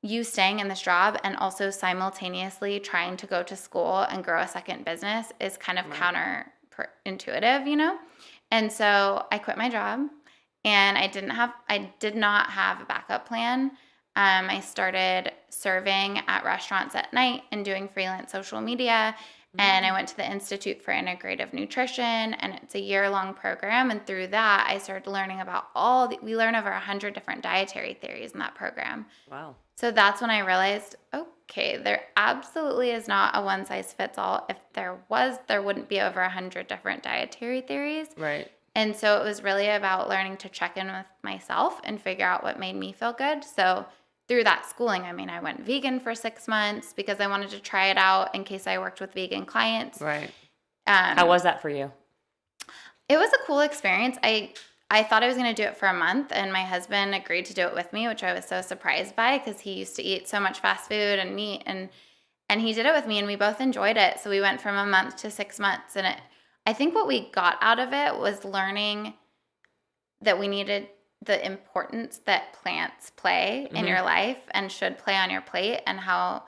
you staying in this job and also simultaneously trying to go to school and grow a second business is kind of counterintuitive, you know? And so I quit my job, and I did not have a backup plan. I started serving at restaurants at night and doing freelance social media. And I went to the Institute for Integrative Nutrition, and it's a year-long program. And through that, I started learning about we learn over 100 different dietary theories in that program. Wow. So that's when I realized, okay, there absolutely is not a one-size-fits-all. If there was, there wouldn't be over 100 different dietary theories. Right. And so it was really about learning to check in with myself and figure out what made me feel good. So through that schooling, I mean, I went vegan for 6 months because I wanted to try it out in case I worked with vegan clients. Right. How was that for you? It was a cool experience. I thought I was going to do it for a month, and my husband agreed to do it with me, which I was so surprised by because he used to eat so much fast food and meat, and he did it with me, and we both enjoyed it. So we went from a month to 6 months, and I think what we got out of it was learning that we needed the importance that plants play in your life and should play on your plate, and how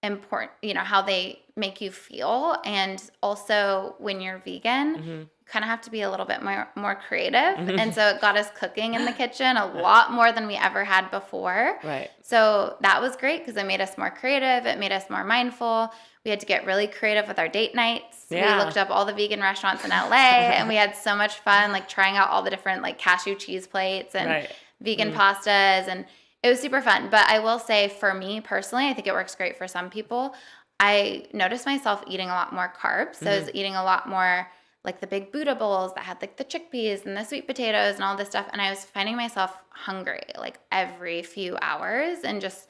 important, how they make you feel. And also when you're vegan, you kind of have to be a little bit more creative. And so it got us cooking in the kitchen a lot more than we ever had before. Right. So that was great because it made us more creative. It made us more mindful. We had to get really creative with our date nights. Yeah. We looked up all the vegan restaurants in LA, and we had so much fun, like trying out all the different like cashew cheese plates and vegan pastas, and it was super fun. But I will say, for me personally, I think it works great for some people. I noticed myself eating a lot more carbs. So I was eating a lot more like the big Buddha bowls that had like the chickpeas and the sweet potatoes and all this stuff. And I was finding myself hungry like every few hours and just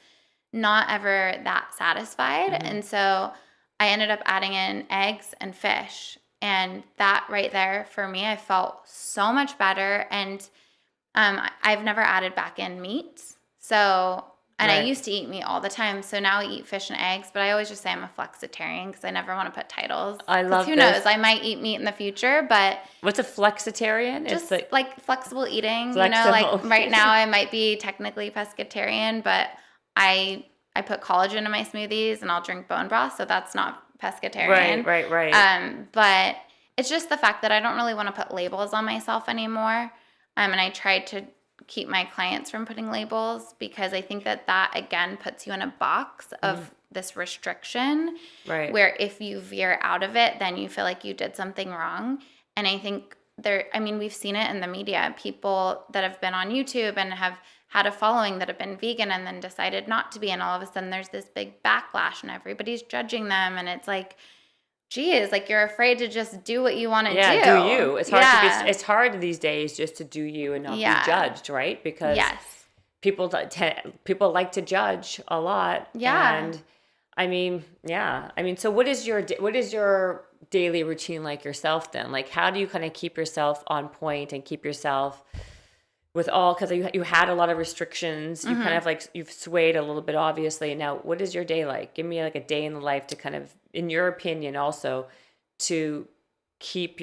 not ever that satisfied. And so I ended up adding in eggs and fish. And that right there, for me, I felt so much better. And I've never added back in meat. So, and I used to eat meat all the time. So now I eat fish and eggs, but I always just say I'm a flexitarian because I never want to put titles. I love who knows? I might eat meat in the future, but what's a flexitarian? just It's like flexible eating. Flexible. Like right now I might be technically pescatarian, but I put collagen in my smoothies and I'll drink bone broth, so that's not pescatarian. Right. But it's just the fact that I don't really want to put labels on myself anymore. And I tried to keep my clients from putting labels because I think that again puts you in a box of this restriction, where if you veer out of it, then you feel like you did something wrong. And I think we've seen it in the media, people that have been on YouTube and have had a following that have been vegan and then decided not to be, and all of a sudden there's this big backlash and everybody's judging them, and it's like, geez, like you're afraid to just do what you want to do. Yeah, do you. It's hard it's hard these days just to do you and not be judged, right? Because people like to judge a lot. Yeah. And so what is your daily routine like yourself then? Like, how do you kind of keep yourself on point and keep yourself with all, because you had a lot of restrictions, you kind of like, you've swayed a little bit, obviously. Now, what is your day like? Give me like a day in the life to kind of, in your opinion, also to keep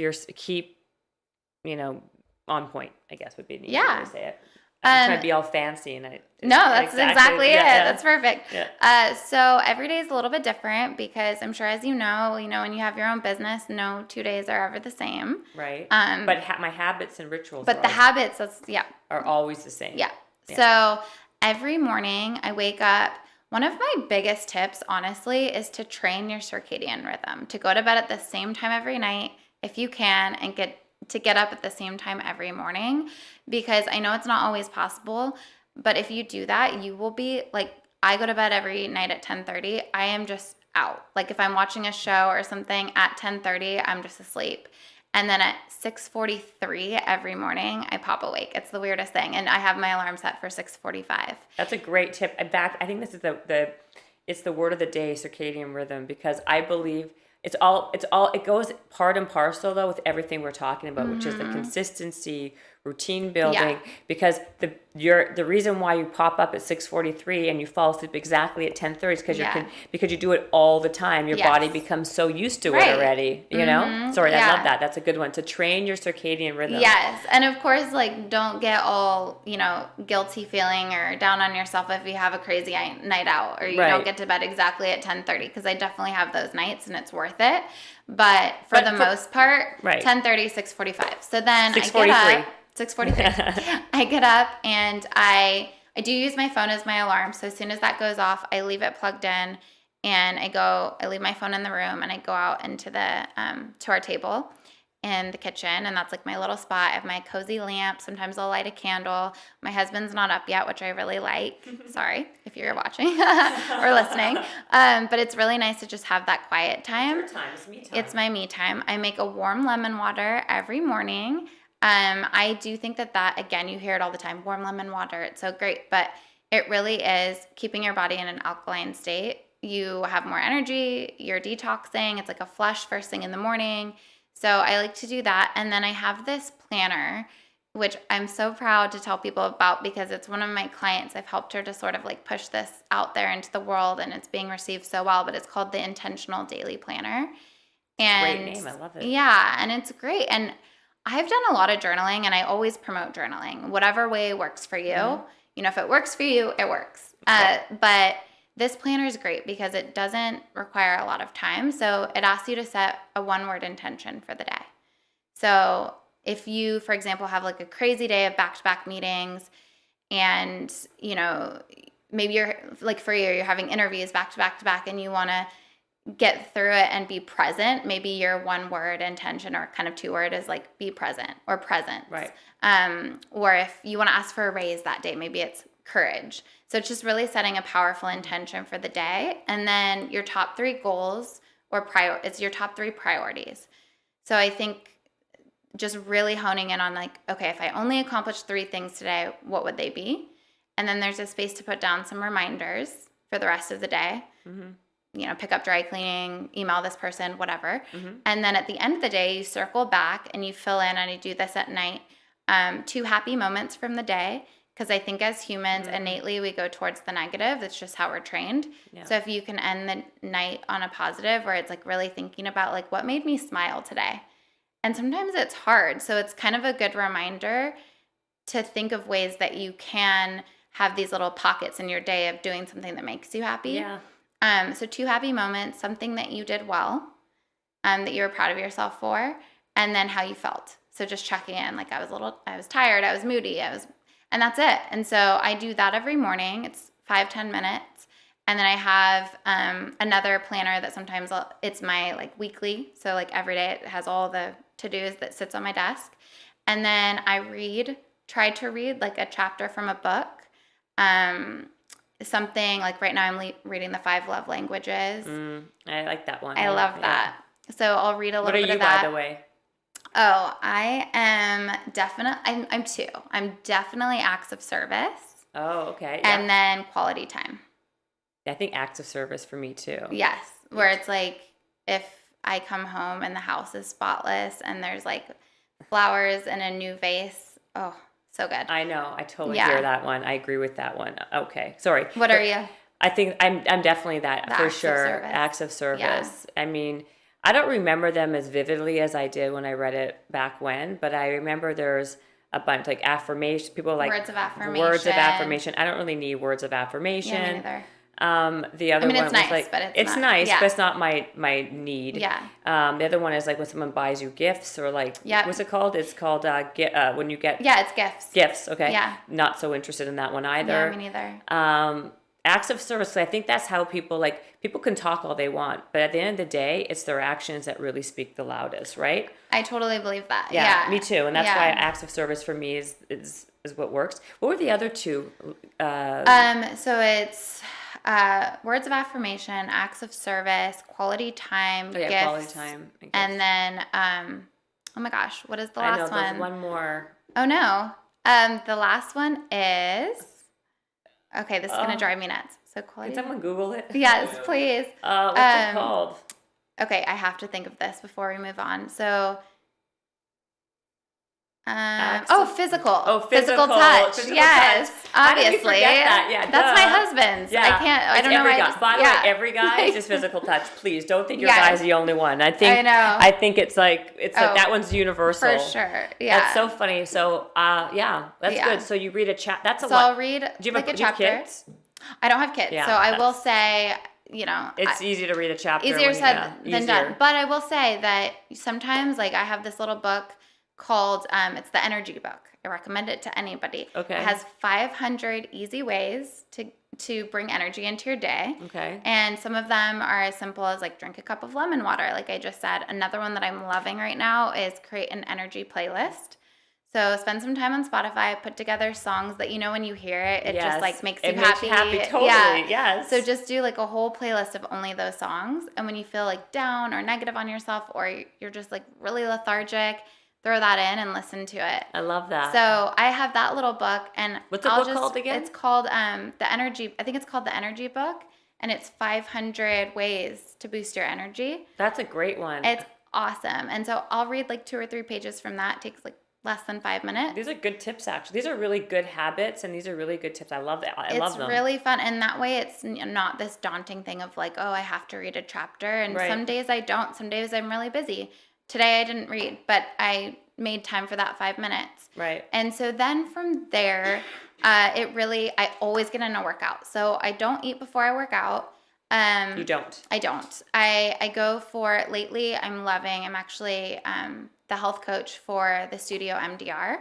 on point, I guess would be the easier way to say it. I'm trying to be all fancy, and that's exactly it. Yeah. That's perfect. Yeah. So every day is a little bit different because I'm sure, as you know, when you have your own business, no 2 days are ever the same. Right. But my habits and rituals. But the habits, are always the same. Yeah. So every morning I wake up. One of my biggest tips, honestly, is to train your circadian rhythm, to go to bed at the same time every night if you can, and get up at the same time every morning, because I know it's not always possible, but if you do that, you will be like, I go to bed every night at 10:30. I am just out. Like if I'm watching a show or something at 10:30, I'm just asleep. And then at 6:43 every morning, I pop awake. It's the weirdest thing. And I have my alarm set for 6:45. That's a great tip. In fact, I think this is it's the word of the day, circadian rhythm, because I believe it goes part and parcel though with everything we're talking about, which is the consistency, routine building, Yeah. because the reason why you pop up at 6:43 and you fall asleep exactly at 10:30 is Yeah. because you do it all the time. Your body Yes. becomes so used to it Right. already, you know? Sorry, I love Yeah. that. That's a good one. To train your circadian rhythm. Yes. And of course, like, don't get all, guilty feeling or down on yourself if you have a crazy night out or you don't Right. get to bed exactly at 10:30, because I definitely have those nights and it's worth it. But for the most part, Right. 10:30, 6:45. So then I get 6:43. up, 6:43. I get up and I do use my phone as my alarm. So as soon as that goes off, I leave it plugged in and I leave my phone in the room and I go out into to our table in the kitchen, and that's like my little spot. I have my cozy lamp. Sometimes I'll light a candle. My husband's not up yet, which I really like. Sorry if you're watching or listening. But it's really nice to just have that quiet time. It's your time. It's me time. It's my me time. I make a warm lemon water every morning. I do think that again, you hear it all the time, warm lemon water. It's so great, but it really is keeping your body in an alkaline state. You have more energy. You're detoxing. It's like a flush first thing in the morning. So I like to do that. And then I have this planner, which I'm so proud to tell people about because it's one of my clients. I've helped her to sort of like push this out there into the world and it's being received so well, but it's called the Intentional Daily Planner. And great name. I love it. Yeah, and it's great. And I've done a lot of journaling and I always promote journaling, whatever way works for you. Mm-hmm. If it works for you, it works. But this planner is great because it doesn't require a lot of time. So it asks you to set a one-word intention for the day. So if you, for example, have like a crazy day of back-to-back meetings and, maybe you're like for you, you're having interviews back to back to back and you want to get through it and be present, maybe your one-word intention or kind of two-word is like be present or presence. Right. Or if you want to ask for a raise that day, maybe it's courage. So it's just really setting a powerful intention for the day. And then your top 3 goals it's your top 3 priorities. So I think just really honing in on like, okay, if I only accomplish 3 things today, what would they be? And then there's a space to put down some reminders for the rest of the day. Mm-hmm. Pick up dry cleaning, email this person, whatever. Mm-hmm. And then at the end of the day, you circle back and you fill in, and I do this at night, 2 happy moments from the day. Because I think as humans, innately, we go towards the negative. It's just how we're trained. Yeah. So if you can end the night on a positive where it's like really thinking about like what made me smile today. And sometimes it's hard. So it's kind of a good reminder to think of ways that you can have these little pockets in your day of doing something that makes you happy. Yeah. So 2 happy moments, something that you did well, that you were proud of yourself for, and then how you felt. So just checking in, like I was tired, I was moody, and that's it. And so I do that every morning. It's 5-10 minutes. And then I have another planner that sometimes it's my like weekly. So like every day it has all the to-dos that sits on my desk. And then I try to read like a chapter from a book. Something like right now I'm reading the 5 Love Languages. I like that one. I love that. So I'll read a little bit of that. What are you, by the way? Oh, I am definitely, I'm 2. I'm definitely acts of service. Oh, okay. Yeah. And then quality time. I think acts of service for me too. Yes. Where it's like, if I come home and the house is spotless and there's like flowers in a new vase. Oh, so good. I know. I totally hear that one. I agree with that one. Okay. Sorry. What are you? I think I'm definitely that for sure. Acts of service. Yeah. I mean, I don't remember them as vividly as I did when I read it back when, but I remember there's a bunch like affirmation. People like words of affirmation. Words of affirmation. I don't really need words of affirmation. Yeah, me neither. The other one it's was nice, like but it's nice, but it's not my need. Yeah. The other one is like when someone buys you gifts or like what's it called? It's called when you get it's gifts. Gifts, okay. Yeah. Not so interested in that one either. Yeah, me neither. Acts of service. So I think that's how people can talk all they want, but at the end of the day, it's their actions that really speak the loudest, right? I totally believe that. Yeah. Me too, and that's why acts of service for me is what works. What were the other 2? So it's words of affirmation, acts of service, quality time, gifts, quality time, and then oh my gosh, what is the last one? There's one more. Oh no, the last one is okay. This is gonna drive me nuts. So quality. Can someone Google it? Yes, please. What's it called? Okay, I have to think of this before we move on. So Physical. Oh, Physical touch. Physical yes, touch. How did we obviously. forget that? Yeah, That's my duh. husband's. Yeah. I It's don't know every why. guy. By the way, every guy is just physical touch. Please don't think your Yes. guy's the only one. I think know. I think it's like that one's universal. For sure. Yeah. That's so funny. So that's Yeah. good. So you read a chat. That's a So lot. I'll read Do you have like a do you have chapter. kids? I don't have kids, Yeah, so I will say, It's easy to read a chapter. easier said than done. But I will say that sometimes, like, I have this little book called it's the Energy Book. I recommend it to anybody. Okay. It has 500 easy ways to bring energy into your day. Okay. And some of them are as simple as like drink a cup of lemon water, like I just said. Another one that I'm loving right now is create an energy playlist. So spend some time on Spotify, put together songs that when you hear it, it just like makes you happy. Totally. Yeah. Yes. So just do like a whole playlist of only those songs. And when you feel like down or negative on yourself, or you're just like really lethargic, throw that in and listen to it. I love that. So I have that little book, and what's the book called again? It's called the Energy. I think it's called the Energy Book, and it's 500 ways to boost your energy. That's a great one. It's awesome, and so I'll read like 2 or 3 pages from that. It takes like less than 5 minutes. These are good tips, actually. These are really good habits, and these are really good tips. I love that. I love them. It's really fun, and that way it's not this daunting thing of like, oh, I have to read a chapter, and some days I don't. Some days I'm really busy. Today I didn't read, but I made time for that 5 minutes. Right. And so then from there, I always get in a workout. So I don't eat before I work out. You don't? I don't. I go for, lately I'm actually the health coach for the Studio MDR,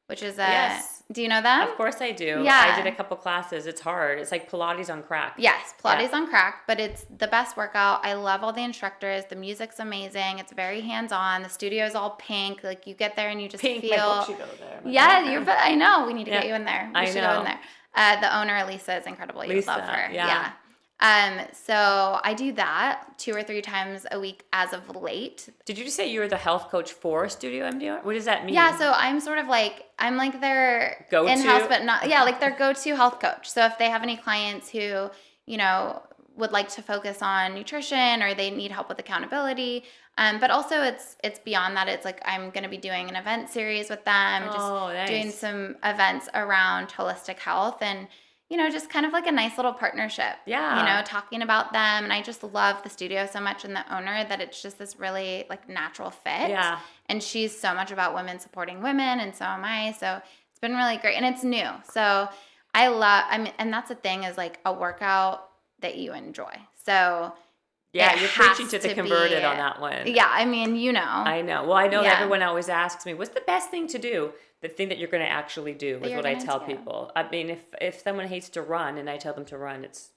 which is Yes. Do you know them? Of course I do. Yeah. I did a couple classes. It's hard. It's like Pilates on crack. Yes, Pilates on crack, but it's the best workout. I love all the instructors. The music's amazing. It's very hands-on. The studio is all pink. Like you get there and you just Pink, feel. my book should go there. Yeah, I know. We need to get you in there. We I should know. go in there. The owner, Lisa, is incredible. You would love her. Yeah. So I do that 2 or 3 times a week as of late. Did you just say you were the health coach for Studio MDR? What does that mean? Yeah, so I'm sort of like, I'm like their Go-to? in-house, but not, like their go-to health coach. So if they have any clients who, would like to focus on nutrition or they need help with accountability, but also it's beyond that. It's like I'm going to be doing an event series with them, nice. Doing some events around holistic health and just kind of like a nice little partnership. Yeah. Talking about them. And I just love the studio so much and the owner that it's just this really like natural fit. Yeah. And she's so much about women supporting women, and so am I. So it's been really great. And it's new. So and that's the thing is like a workout that you enjoy. So yeah, you're preaching to the converted on that one. Yeah, I mean, I know. Well, I know everyone always asks me, what's the best thing to do? The thing that you're going to actually do is what I tell people. I mean, if someone hates to run and I tell them to run, it's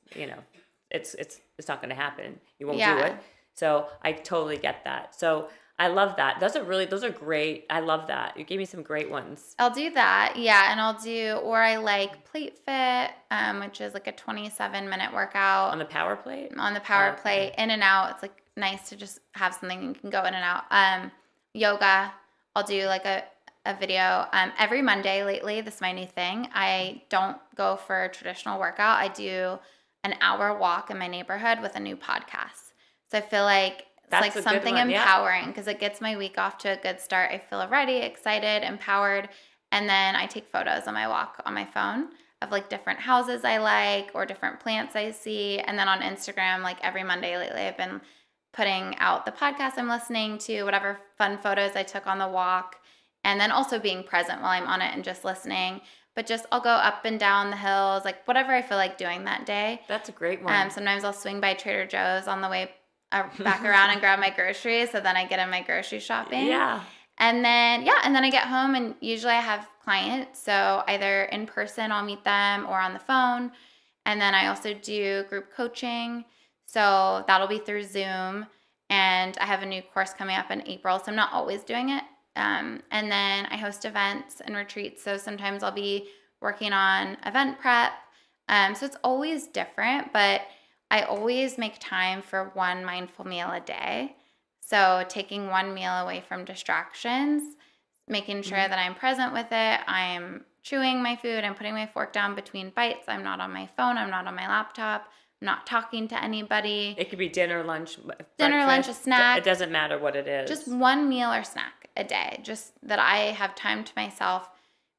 it's not going to happen. You won't do it. So I totally get that. So I love that. Those are great. I love that. You gave me some great ones. I'll do that. Yeah. And or I like Plate Fit, which is like a 27-minute workout. On the power plate? On the power plate, in and out. It's like nice to just have something you can go in and out. Yoga, I'll do like a video every Monday lately. This is my new thing. I don't go for a traditional workout. I do an hour walk in my neighborhood with a new podcast. So I feel like it's like something empowering because it gets my week off to a good start. I feel ready, excited, empowered. And then I take photos on my walk on my phone of like different houses I like or different plants I see. And then on Instagram, like every Monday lately, I've been putting out the podcast I'm listening to, whatever fun photos I took on the walk. And then also being present while I'm on it and just listening. But just I'll go up and down the hills, like whatever I feel like doing that day. That's a great one. Sometimes I'll swing by Trader Joe's on the way back around and grab my groceries. So then I get in my grocery shopping. Yeah. And then I get home and usually I have clients. So either in person, I'll meet them or on the phone. And then I also do group coaching. So that'll be through Zoom. And I have a new course coming up in April. So I'm not always doing it. And then I host events and retreats. So sometimes I'll be working on event prep. So it's always different, but I always make time for one mindful meal a day. So taking one meal away from distractions, making sure that I'm present with it. I'm chewing my food. I'm putting my fork down between bites. I'm not on my phone. I'm not on my laptop. I'm not talking to anybody. It could be dinner, lunch, lunch, a snack. It doesn't matter what it is. Just one meal or snack. a day, just that I have time to myself,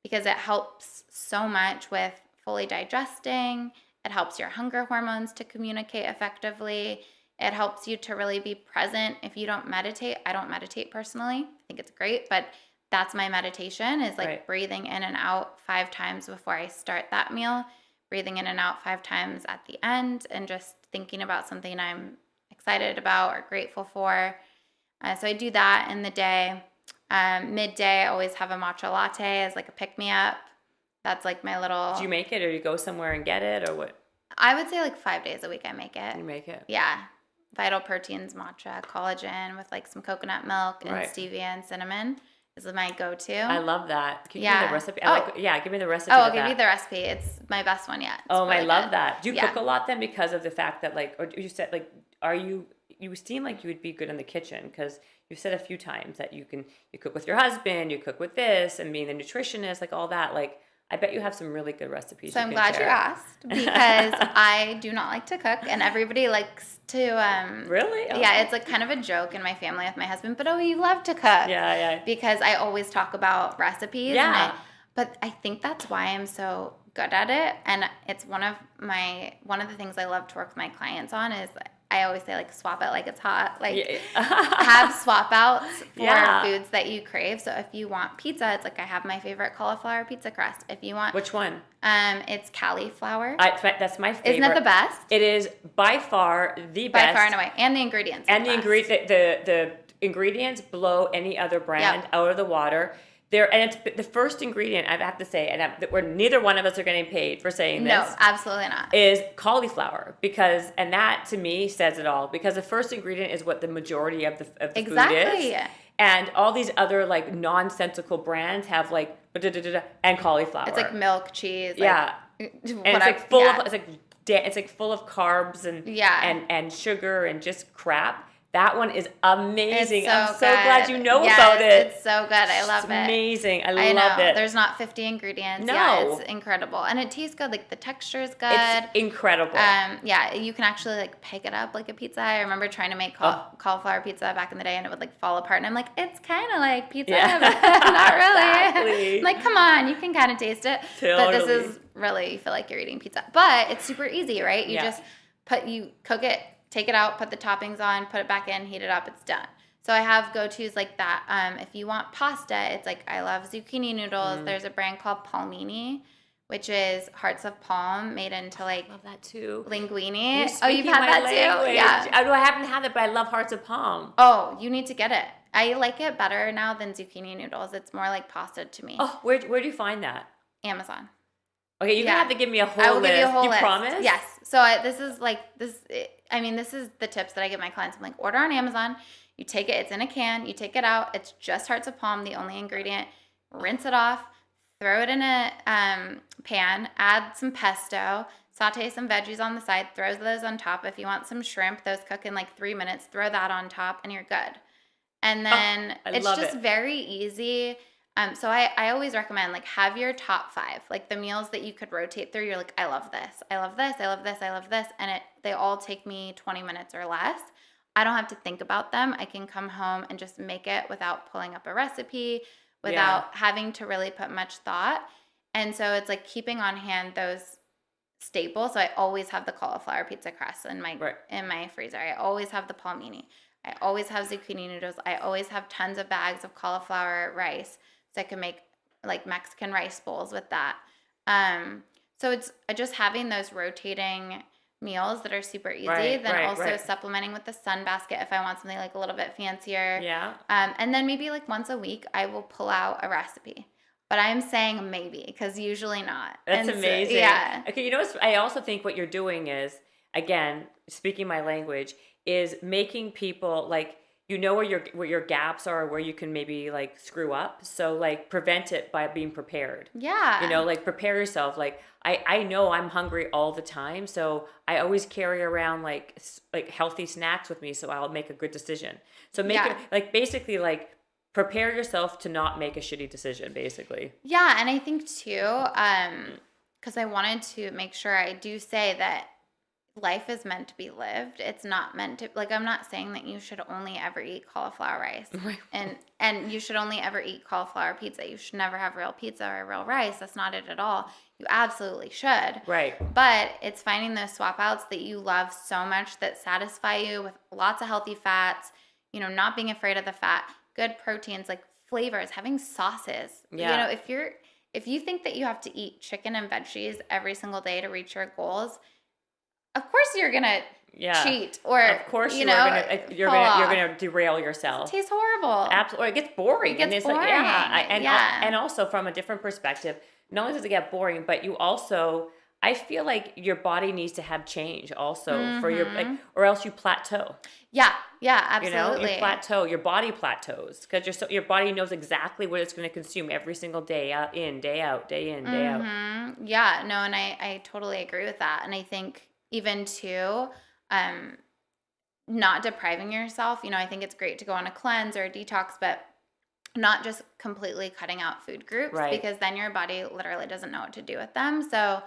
because it helps so much with fully digesting. It helps your hunger hormones to communicate effectively. It helps you to really be present. If you don't meditate, I don't meditate personally. I think it's great, but that's my meditation, is like Right. breathing in and out 5 times before I start that meal, breathing in and out 5 times at the end, and just thinking about something I'm excited about or grateful for. So I do that in the day. Midday, I always have a matcha latte as like a pick-me-up. That's like my little... Do you make it, or you go somewhere and get it, or what? I would say like 5 days a week I make it. You make it? Yeah. Vital Proteins matcha, collagen with like some coconut milk and Right. stevia and cinnamon is my go-to. I love that. Can you give me Yeah. the recipe? Oh. Give me the recipe Oh, of I'll give you that. the recipe. It's my best one yet. It's Oh, I really love good. that. Do you Yeah. cook a lot then, because of the fact that, like, or you said, like, you seem like you would be good in the kitchen, because you've said a few times that you cook with your husband, you cook with this, and being the nutritionist, like all that. Like, I bet you have some really good recipes. So I'm can glad share. you asked, because I do not like to cook, and everybody likes to. Really? Oh. Yeah, it's like kind of a joke in my family with my husband. But you love to cook. Yeah. Because I always talk about recipes. Yeah. But I think that's why I'm so good at it, and it's one of the things I love to work with my clients on is, I always say, like, swap it like it's hot. Like, Yeah. have swap outs for Yeah. foods that you crave. So if you want pizza, it's like I have my favorite cauliflower pizza crust. If you want, Which one? it's cauliflower. That's my favorite. Isn't that the best? It is by far the By best. far and away, and the ingredients. And are the best. the ingredients blow any other brand out of the water. And it's the first ingredient, I have to say, and where neither one of us are getting paid for saying this. No, absolutely not. Is cauliflower, and that to me says it all, because the first ingredient is what the majority of the food Exactly. is. And all these other like nonsensical brands have like and cauliflower. It's like milk, cheese. Yeah. Like, And it's like full of it's like full of carbs and sugar and just crap. That one is amazing. It's I'm so good. glad you know Yes, about it. It's so good. I love It's it. amazing. I know. love it. There's not 50 ingredients. No. Yeah, it's incredible. And it tastes good. Like, the texture is good. It's incredible. Yeah, you can actually like pick it up like a pizza. I remember trying to make cauliflower pizza back in the day, and it would like fall apart. And I'm like, it's kind of like pizza, Yeah. but not really. Exactly. I'm like, come on, you can kind of taste it. But this Totally. is really, you feel like you're eating pizza. But it's super easy, right? You just cook it, take it out, put the toppings on, put it back in, heat it up, it's done. So I have go-tos like that. If you want pasta, it's like, I love zucchini noodles. There's a brand called Palmini, which is hearts of palm made into like love that too. linguine. You're You've speaking had my that language. too? Yeah. I haven't had it, but I love hearts of palm. Oh, you need to get it. I like it better now than zucchini noodles. It's more like pasta to me. Oh, where do you find that? Amazon. Okay, you're Yeah. gonna have to give me a whole I will list. give you a whole You list. promise? Yes. So this is the tips that I give my clients. I'm like, order on Amazon. You take it. It's in a can. You take it out. It's just hearts of palm, the only ingredient. Rinse it off. Throw it in a pan. Add some pesto. Saute some veggies on the side. Throw those on top. If you want some shrimp, those cook in like 3 minutes. Throw that on top, and you're good. And then it's just very easy. So I always recommend, like, have your top 5, like the meals that you could rotate through. You're like, I love this, I love this, I love this, I love this. And they all take me 20 minutes or less. I don't have to think about them. I can come home and just make it without pulling up a recipe, without having to really put much thought. And so it's like keeping on hand those staples. So I always have the cauliflower pizza crust in my freezer. I always have the palmini. I always have zucchini noodles. I always have tons of bags of cauliflower rice. So I can make like Mexican rice bowls with that. So it's just having those rotating meals that are super easy. Supplementing with the sun basket if I want something like a little bit fancier. Yeah. And then maybe like once a week I will pull out a recipe. But I'm saying maybe, because usually not. That's amazing. Yeah. Okay, you know what? I also think what you're doing is, again, speaking my language, is making people like, you know, where your gaps are, where you can maybe like screw up. So like prevent it by being prepared. Yeah. You know, like prepare yourself. Like I know I'm hungry all the time, so I always carry around like healthy snacks with me, so I'll make a good decision. So make it like basically like prepare yourself to not make a shitty decision, basically. Yeah, and I think too, because I wanted to make sure I do say that life is meant to be lived. It's not meant to, like, I'm not saying that you should only ever eat cauliflower rice Right. and you should only ever eat cauliflower pizza. You should never have real pizza or real rice. That's not it at all. You absolutely should. Right. But it's finding those swap outs that you love so much that satisfy you with lots of healthy fats, not being afraid of the fat, good proteins, like flavors, having sauces. Yeah. If you think that you have to eat chicken and veggies every single day to reach your goals, of course you're gonna Yeah. cheat or Of course you're gonna derail It yourself. tastes horrible. Absolutely. Or it gets boring. It gets and it's boring. like, Yeah. and also from a different perspective, not only does it get boring, but you also, I feel like your body needs to have change also for your, like, or else you plateau. Yeah, You absolutely. plateau, your body plateaus because your body knows exactly what it's going to consume every single day, day out, day in, day out. Yeah, no, and I totally agree with that. And I think even too, not depriving yourself, I think it's great to go on a cleanse or a detox, but not just completely cutting out food groups Right. because then your body literally doesn't know what to do with them. So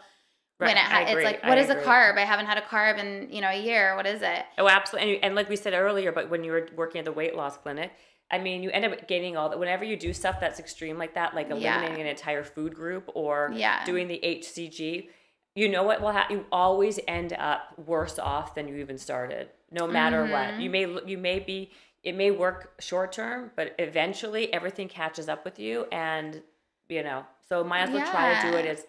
Right. when I it's agree. like, I what is a agree. carb? I haven't had a carb in, a year. What is it? Oh, absolutely. And like we said earlier, but when you were working at the weight loss clinic, I mean, you end up gaining all that. Whenever you do stuff that's extreme like that, like eliminating an entire food group or Yeah. doing the HCG, you know what will happen? You always end up worse off than you even started, no matter what. It may work short term, but eventually everything catches up with you, and so might as well try to do it Yeah.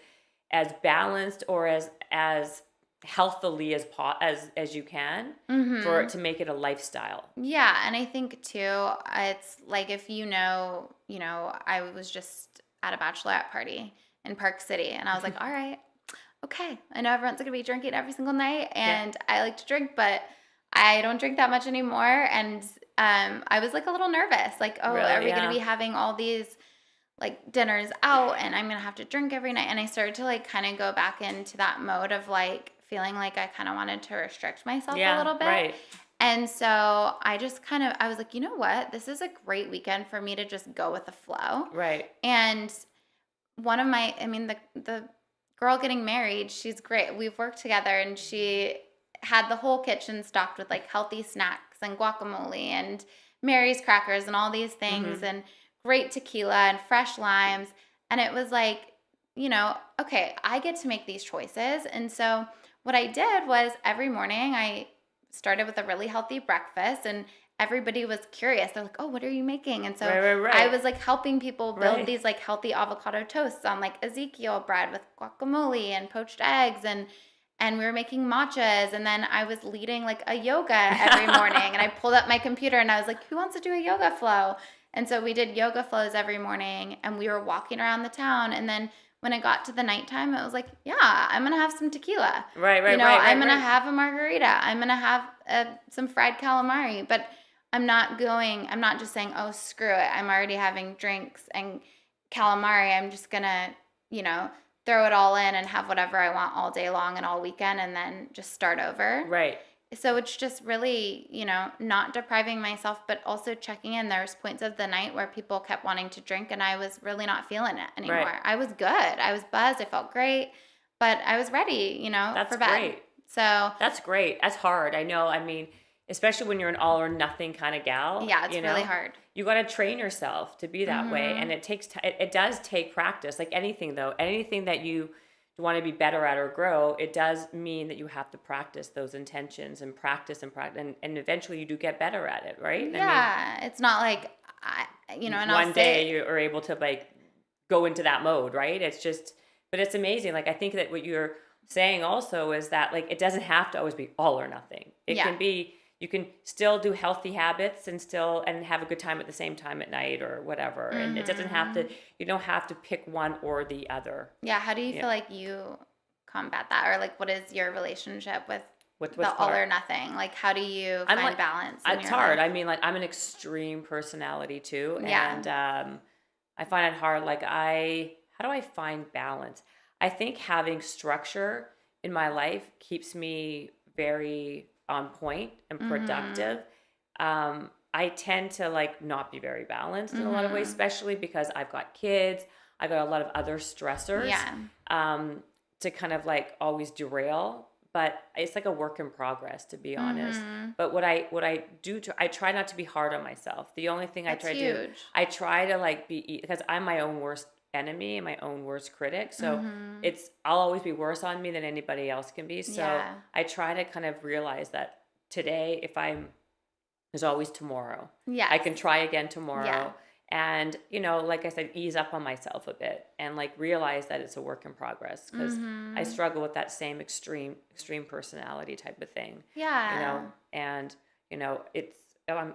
as balanced or as healthily as you can for it to make it a lifestyle. Yeah, and I think too, it's like if I was just at a bachelorette party in Park City, and I was like, all right, okay, I know everyone's gonna be drinking every single night, Yeah. and I like to drink, but I don't drink that much anymore. And I was like a little nervous, like, oh, Really? are we gonna Yeah. be having all these like dinners out, and I'm gonna have to drink every night? And I started to like kind of go back into that mode of like feeling like I kind of wanted to restrict myself a Yeah, little bit. right. And so I was like, you know what? This is a great weekend for me to just go with the flow. Right. And the girl getting married, she's great. We've worked together, and she had the whole kitchen stocked with like healthy snacks and guacamole and Mary's crackers and all these things and great tequila and fresh limes. And it was like, okay, I get to make these choices. And so what I did was every morning I started with a really healthy breakfast, and everybody was curious. They're like, oh, what are you making? And so Right. I was like helping people build Right. these like healthy avocado toasts on like Ezekiel bread with guacamole and poached eggs, and we were making matchas, and then I was leading like a yoga every morning, and I pulled up my computer and I was like, who wants to do a yoga flow? And so we did yoga flows every morning, and we were walking around the town. And then when it got to the nighttime, it was like, yeah, I'm gonna have some tequila. Right. I'm gonna have a margarita. I'm gonna have some fried calamari. But I'm not just saying, oh, screw it, I'm already having drinks and calamari. I'm just gonna, throw it all in and have whatever I want all day long and all weekend, and then just start over. Right. So it's just really, not depriving myself, but also checking in. There's points of the night where people kept wanting to drink, and I was really not feeling it anymore. Right. I was good. I was buzzed. I felt great, but I was ready, That's for bed. great. So That's great. That's hard. I know. I mean, especially when you're an all or nothing kind of gal. yeah, it's really hard. You got to train yourself to be that way, and it takes it does take practice. Like anything though, anything that you want to be better at or grow, it does mean that you have to practice those intentions and practice and eventually you do get better at it, right? Yeah, it's not like and One I'll day say, you are able to like go into that mode, right? It's just, but it's amazing. Like I think that what you're saying also is that like it doesn't have to always be all or nothing. It Yeah. can be, you can still do healthy habits and have a good time at the same time at night or whatever. And it doesn't have to, you don't have to pick one or the other. yeah, how do you Yeah. feel like you combat that? Or like, what is your relationship with What's the all hard? or nothing? Like, how do you I'm find like- balance in It's your hard. life? I mean, like I'm an extreme personality too. Yeah. And I find it hard. Like how do I find balance? I think having structure in my life keeps me very on point and productive. I tend to like not be very balanced in a lot of ways, especially because I've got kids. I've got a lot of other stressors Yeah. to kind of like always derail. but it's like a work in progress, to be honest. Mm-hmm. But what I do, I try not to be hard on myself. The only thing I That's try to do, huge. I try to like because I'm my own worst enemy and my own worst critic. So Mm-hmm. I'll always be worse on me than anybody else can be. So Yeah. I try to kind of realize that today, there's always tomorrow. I Yes. can try again Yeah. tomorrow. And, like I said, ease up on myself a bit and like realize that it's a work in progress, because I Mm-hmm. struggle with that same extreme personality type of thing, Yeah. and, it's, oh,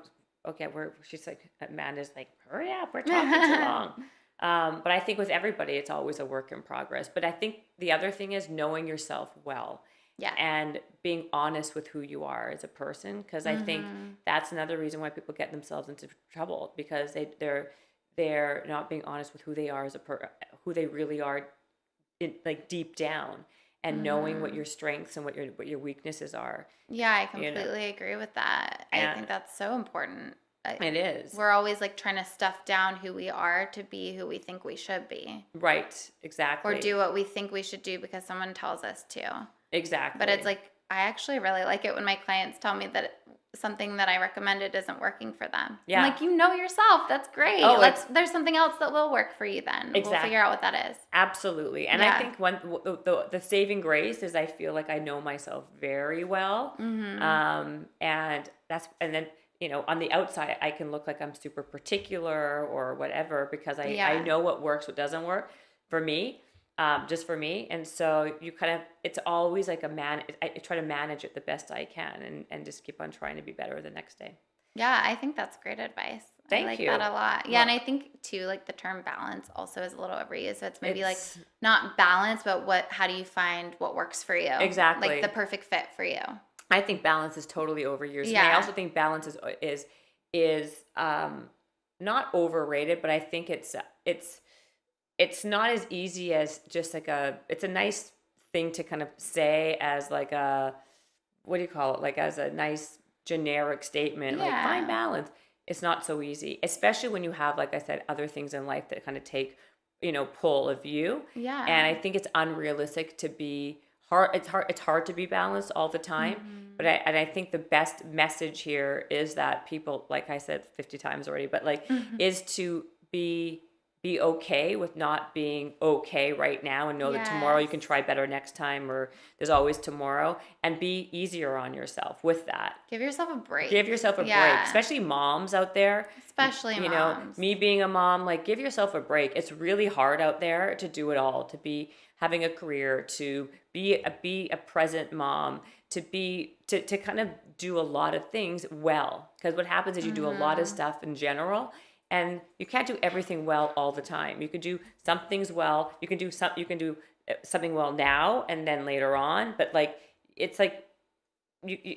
okay, she's like, Amanda's like, hurry up, we're talking too long. But I think with everybody, it's always a work in progress. But I think the other thing is knowing yourself well Yeah. and being honest with who you are as a person, because I think Mm-hmm. that's another reason why people get themselves into trouble, because they're not being honest with who they are who they really are like deep down, and knowing what Mm-hmm. your strengths and what your weaknesses are, Yeah, I you know. completely agree with that. I And think that's so important. it is. We're always like trying to stuff down who we are to be who we think we should be, Right, or exactly. do what we think we should do because someone tells us to. But it's Exactly. like, I actually really like it when my clients tell me that something that I recommended isn't working for them. I'm Yeah. like, you know yourself. That's great. Oh, There's something else that will work for you then. We'll exactly. figure out what that is. Absolutely. And I Yeah. think the saving grace is I feel like I know myself very well. Mm-hmm. And then, on the outside, I can look like I'm super particular or whatever, because I Yeah. know what works, what doesn't work for me, just for me. And so it's always like I try to manage it the best I can, and just keep on trying to be better the next day. Yeah, I think that's great advice. I Thank like you. that a lot. Yeah, Well, and I think too, like the term balance also is a little overused. So it's maybe like it's not balance, but how do you find what works for you? exactly. Like the perfect fit for you. I think balance is totally overused. And I Yeah. also think balance is not overrated, but I think it's not as easy as just like it's a nice thing to kind of say as like what do you call it? Like as a nice generic statement, like find Yeah. balance. It's not so easy, especially when you have, like I said, other things in life that kind of take, pull of you. Yeah. And I think it's unrealistic to be hard. It's hard to be balanced all the time. Mhm. But I think the best message here is that people, like I said 50 times already, but like, Mhm. is to be okay with not being okay right now, and know that tomorrow you Yes. can try better next time, or there's always tomorrow, and be easier on yourself with that. Give yourself a break. Give yourself a break, Yeah. especially moms out there. Especially moms. Me being a mom, like, give yourself a break. It's really hard out there to do it all, to be having a career, to be a present mom, to kind of do a lot of things well. Because what happens is you do a lot of Mhm. stuff in general, and you can't do everything well all the time. You can do some things well. You can do something well now and then later on, but like, it's like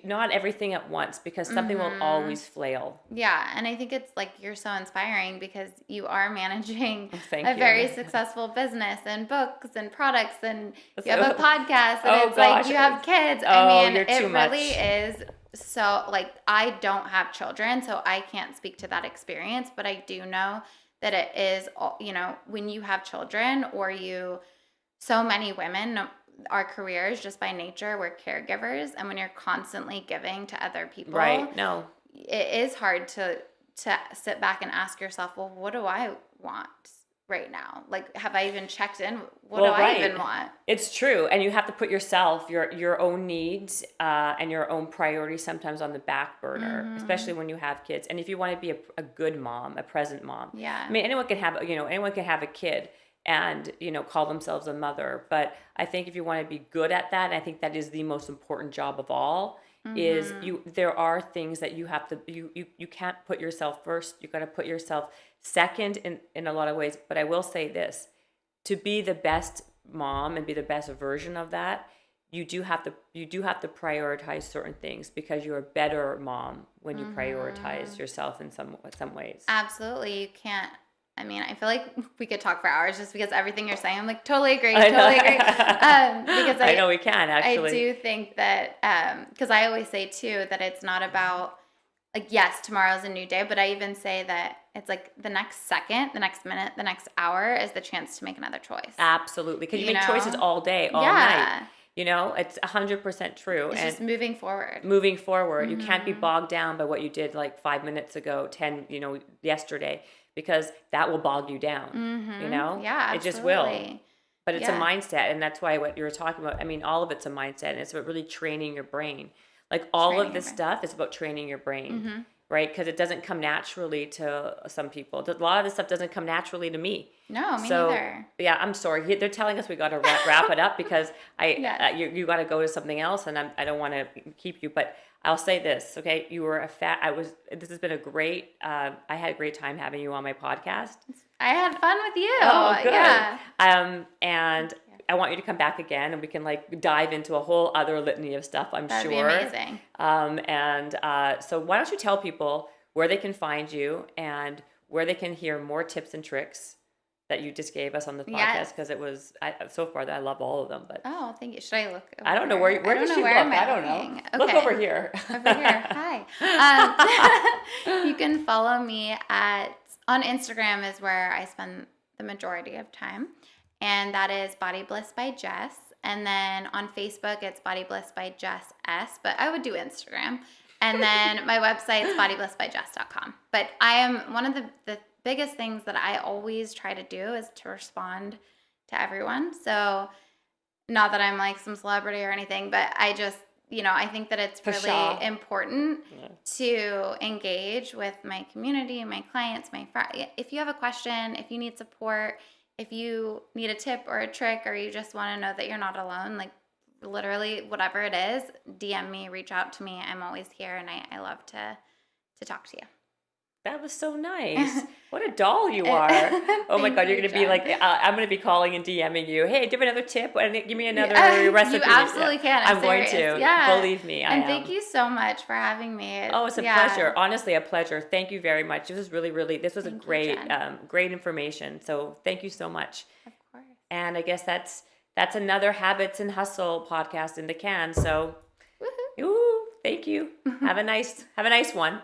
not everything at once, because something will Mhm. always flail. Yeah, and I think it's like you're so inspiring because you are managing Oh, thank a you. very successful business and books and products, and you have a So- podcast, and Oh, it's like gosh. you have kids. Oh, I mean, you're it too really much. is so, like, I don't have children, so I can't speak to that experience, but I do know that it is, when you have children, so many women, our careers just by nature, we're caregivers, and when you're constantly giving to other people, Right. No. it is hard to sit back and ask yourself, well, what do I want right now? Like, have I even checked in? What do Well, I even right. want? It's true. And you have to put yourself, your own needs, and your own priorities sometimes on the back burner, especially Mm-hmm. when you have kids. And if you want to be a good mom, a present mom, Yeah. I mean, anyone can have a kid and, call themselves a mother. But I think if you want to be good at that, and I think that is the most important job of all, is Mm-hmm. there are things that you have to, you can't put yourself first. You got to put yourself second in a lot of ways. But I will say this, to be the best mom and be the best version of that, you do have to prioritize certain things, because you're a better mom when you prioritize Mm-hmm. yourself in some ways. Absolutely. You can't. I mean, I feel like we could talk for hours just because everything you're saying. I'm like, totally agree, I know. totally agree. Because I know we can I actually. do think that, because I always say too that it's not about, like, yes, tomorrow's a new day, but I even say that it's like the next second, the next minute, the next hour is the chance to make another choice. Absolutely, because you You make choices know? all day, all night. Yeah. It's 100% true. It's And just moving forward. moving forward, you can't be bogged down by what you did like 5 minutes ago, 10, yesterday, because that will bog you down. Yeah, It just will. absolutely. But it's a Yeah. mindset, and that's why what you were talking about, I mean, all of it's a mindset, and it's about really training your brain. Like all Training of your this brain. stuff is about training your brain, right? Because it doesn't come naturally to some people. A lot of this stuff doesn't come naturally to me. No, me So neither. yeah, I'm sorry. They're telling us we got to wrap it up because Yes. you got to go to something else, and I don't want to keep you. But I'll say this, okay? You were This has been a great. I had a great time having you on my podcast. I had fun with you. Oh, good. Yeah. And I want you to come back again, and we can like dive into a whole other litany of stuff, I'm That'd sure. be amazing. So why don't you tell people where they can find you and where they can hear more tips and tricks that you just gave us on the podcast? Yes. Because so far I love all of them. But Oh, thank you. Should I look over I don't know here? where does know she look? am I don't know. looking? Look Okay. over here. Over here. Hi. You can follow me on Instagram is where I spend the majority of time. And that is Body Bliss by Jess. And then on Facebook, it's Body Bliss by Jess S. But I would do Instagram. And then my website is bodyblissbygess.com. But I am one of the biggest things that I always try to do is to respond to everyone. So not that I'm like some celebrity or anything, but I just, I think that it's For really sure. important to engage with my community, my clients, my friends. If you have a question, if you need support, if you need a tip or a trick, or you just want to know that you're not alone, like literally whatever it is, DM me, reach out to me. I'm always here, and I love to talk to you. That was so nice. What a doll you are. Oh my Thank God, you're you, going to be Jen. like, I'm going to be calling and DMing you. Hey, give me another tip. And give me another recipe. You absolutely can. I'm going serious. to. Yeah. Believe me, I And am. thank you so much for having me. Oh, it's a pleasure. Honestly, a pleasure. Thank you very much. This was this was a Thank you, great, Jen. great information. So thank you so much. Of course. And I guess that's another Habits and Hustle podcast in the can. So, Woohoo. ooh, thank you. Have a nice one.